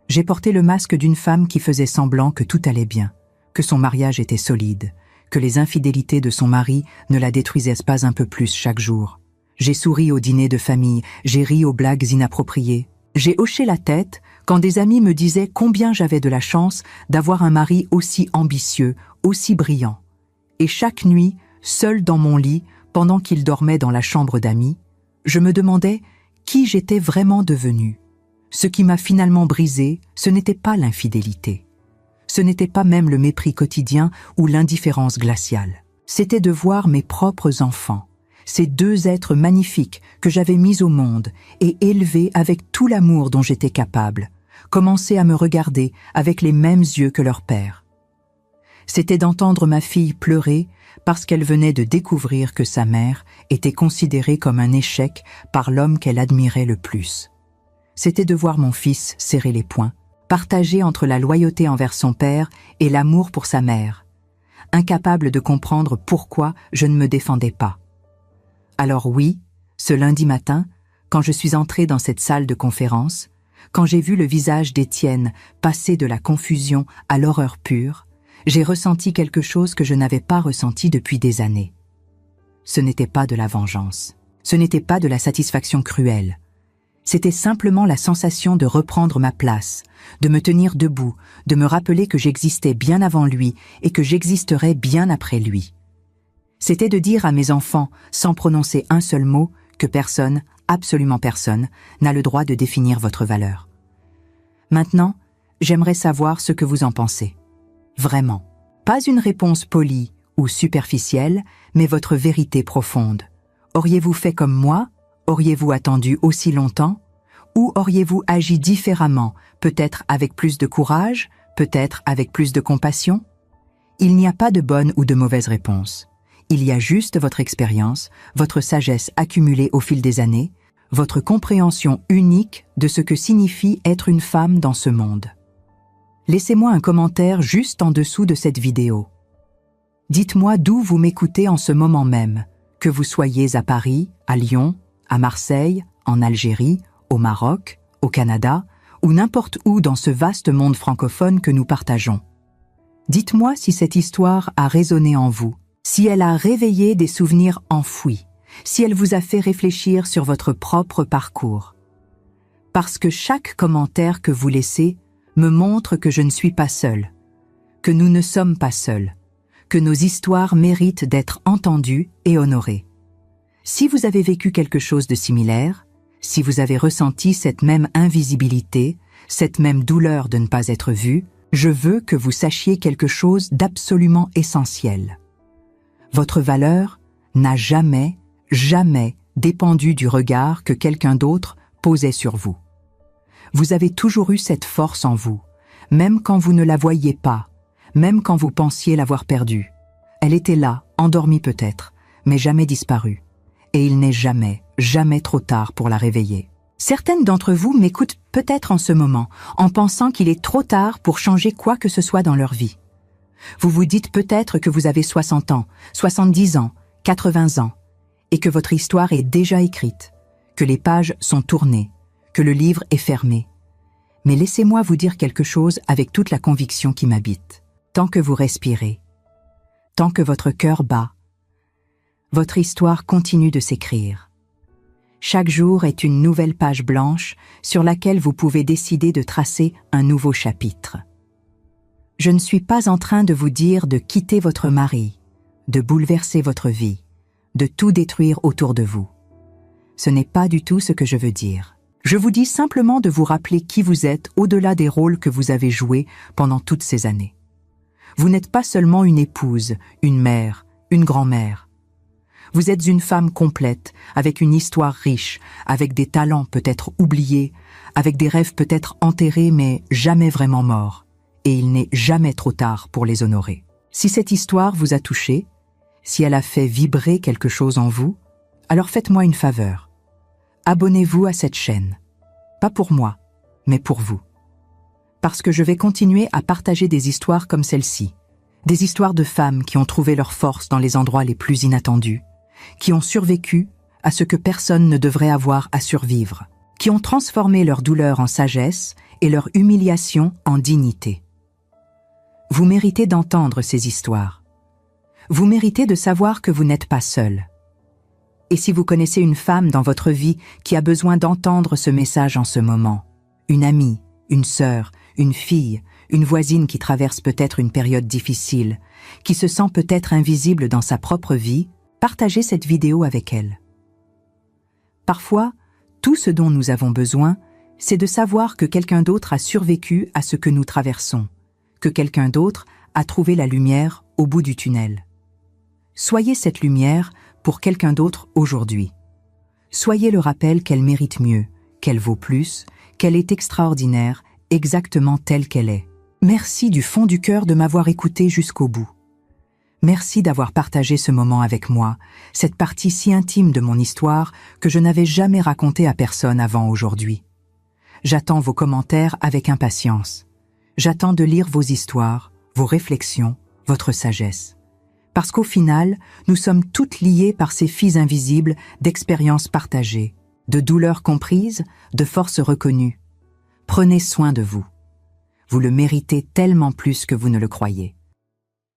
J'ai porté le masque d'une femme qui faisait semblant que tout allait bien, que son mariage était solide, que les infidélités de son mari ne la détruisaient pas un peu plus chaque jour. J'ai souri au dîner de famille, j'ai ri aux blagues inappropriées. J'ai hoché la tête quand des amis me disaient combien j'avais de la chance d'avoir un mari aussi ambitieux, aussi brillant. Et chaque nuit, seule dans mon lit, pendant qu'il dormait dans la chambre d'amis, je me demandais qui j'étais vraiment devenue. Ce qui m'a finalement brisé, ce n'était pas l'infidélité. Ce n'était pas même le mépris quotidien ou l'indifférence glaciale. C'était de voir mes propres enfants, ces deux êtres magnifiques que j'avais mis au monde et élevés avec tout l'amour dont j'étais capable, commencer à me regarder avec les mêmes yeux que leur père. C'était d'entendre ma fille pleurer parce qu'elle venait de découvrir que sa mère était considérée comme un échec par l'homme qu'elle admirait le plus. C'était de voir mon fils serrer les poings, partagé entre la loyauté envers son père et l'amour pour sa mère, incapable de comprendre pourquoi je ne me défendais pas. Alors oui, ce lundi matin, quand je suis entrée dans cette salle de conférence, quand j'ai vu le visage d'Étienne passer de la confusion à l'horreur pure, j'ai ressenti quelque chose que je n'avais pas ressenti depuis des années. Ce n'était pas de la vengeance, ce n'était pas de la satisfaction cruelle. C'était simplement la sensation de reprendre ma place, de me tenir debout, de me rappeler que j'existais bien avant lui et que j'existerais bien après lui. C'était de dire à mes enfants, sans prononcer un seul mot, que personne, absolument personne, n'a le droit de définir votre valeur. Maintenant, j'aimerais savoir ce que vous en pensez. Vraiment. Pas une réponse polie ou superficielle, mais votre vérité profonde. Auriez-vous fait comme moi? Auriez-vous attendu aussi longtemps? Ou auriez-vous agi différemment, peut-être avec plus de courage, peut-être avec plus de compassion? Il n'y a pas de bonne ou de mauvaise réponse. Il y a juste votre expérience, votre sagesse accumulée au fil des années, votre compréhension unique de ce que signifie être une femme dans ce monde. Laissez-moi un commentaire juste en dessous de cette vidéo. Dites-moi d'où vous m'écoutez en ce moment même, que vous soyez à Paris, à Lyon, à Marseille, en Algérie, au Maroc, au Canada, ou n'importe où dans ce vaste monde francophone que nous partageons. Dites-moi si cette histoire a résonné en vous, si elle a réveillé des souvenirs enfouis, si elle vous a fait réfléchir sur votre propre parcours. Parce que chaque commentaire que vous laissez me montre que je ne suis pas seule, que nous ne sommes pas seuls, que nos histoires méritent d'être entendues et honorées. Si vous avez vécu quelque chose de similaire, si vous avez ressenti cette même invisibilité, cette même douleur de ne pas être vu, je veux que vous sachiez quelque chose d'absolument essentiel. Votre valeur n'a jamais dépendu du regard que quelqu'un d'autre posait sur vous. Vous avez toujours eu cette force en vous, même quand vous ne la voyiez pas, même quand vous pensiez l'avoir perdue. Elle était là, endormie peut-être, mais jamais disparue. Et il n'est jamais trop tard pour la réveiller. Certaines d'entre vous m'écoutent peut-être en ce moment, en pensant qu'il est trop tard pour changer quoi que ce soit dans leur vie. Vous vous dites peut-être que vous avez 60 ans, 70 ans, 80 ans, et que votre histoire est déjà écrite, que les pages sont tournées, que le livre est fermé. Mais laissez-moi vous dire quelque chose avec toute la conviction qui m'habite. Tant que vous respirez, tant que votre cœur bat, votre histoire continue de s'écrire. Chaque jour est une nouvelle page blanche sur laquelle vous pouvez décider de tracer un nouveau chapitre. Je ne suis pas en train de vous dire de quitter votre mari, de bouleverser votre vie, de tout détruire autour de vous. Ce n'est pas du tout ce que je veux dire. Je vous dis simplement de vous rappeler qui vous êtes au-delà des rôles que vous avez joués pendant toutes ces années. Vous n'êtes pas seulement une épouse, une mère, une grand-mère. Vous êtes une femme complète, avec une histoire riche, avec des talents peut-être oubliés, avec des rêves peut-être enterrés mais jamais vraiment morts. Et il n'est jamais trop tard pour les honorer. Si cette histoire vous a touché, si elle a fait vibrer quelque chose en vous, alors faites-moi une faveur. Abonnez-vous à cette chaîne. Pas pour moi, mais pour vous. Parce que je vais continuer à partager des histoires comme celle-ci. Des histoires de femmes qui ont trouvé leur force dans les endroits les plus inattendus, qui ont survécu à ce que personne ne devrait avoir à survivre, qui ont transformé leur douleur en sagesse et leur humiliation en dignité. Vous méritez d'entendre ces histoires. Vous méritez de savoir que vous n'êtes pas seul. Et si vous connaissez une femme dans votre vie qui a besoin d'entendre ce message en ce moment, une amie, une sœur, une fille, une voisine qui traverse peut-être une période difficile, qui se sent peut-être invisible dans sa propre vie, partagez cette vidéo avec elle. Parfois, tout ce dont nous avons besoin, c'est de savoir que quelqu'un d'autre a survécu à ce que nous traversons, que quelqu'un d'autre a trouvé la lumière au bout du tunnel. Soyez cette lumière pour quelqu'un d'autre aujourd'hui. Soyez le rappel qu'elle mérite mieux, qu'elle vaut plus, qu'elle est extraordinaire, exactement telle qu'elle est. Merci du fond du cœur de m'avoir écouté jusqu'au bout. Merci d'avoir partagé ce moment avec moi, cette partie si intime de mon histoire que je n'avais jamais racontée à personne avant aujourd'hui. J'attends vos commentaires avec impatience. J'attends de lire vos histoires, vos réflexions, votre sagesse. Parce qu'au final, nous sommes toutes liées par ces fils invisibles d'expériences partagées, de douleurs comprises, de forces reconnues. Prenez soin de vous. Vous le méritez tellement plus que vous ne le croyez.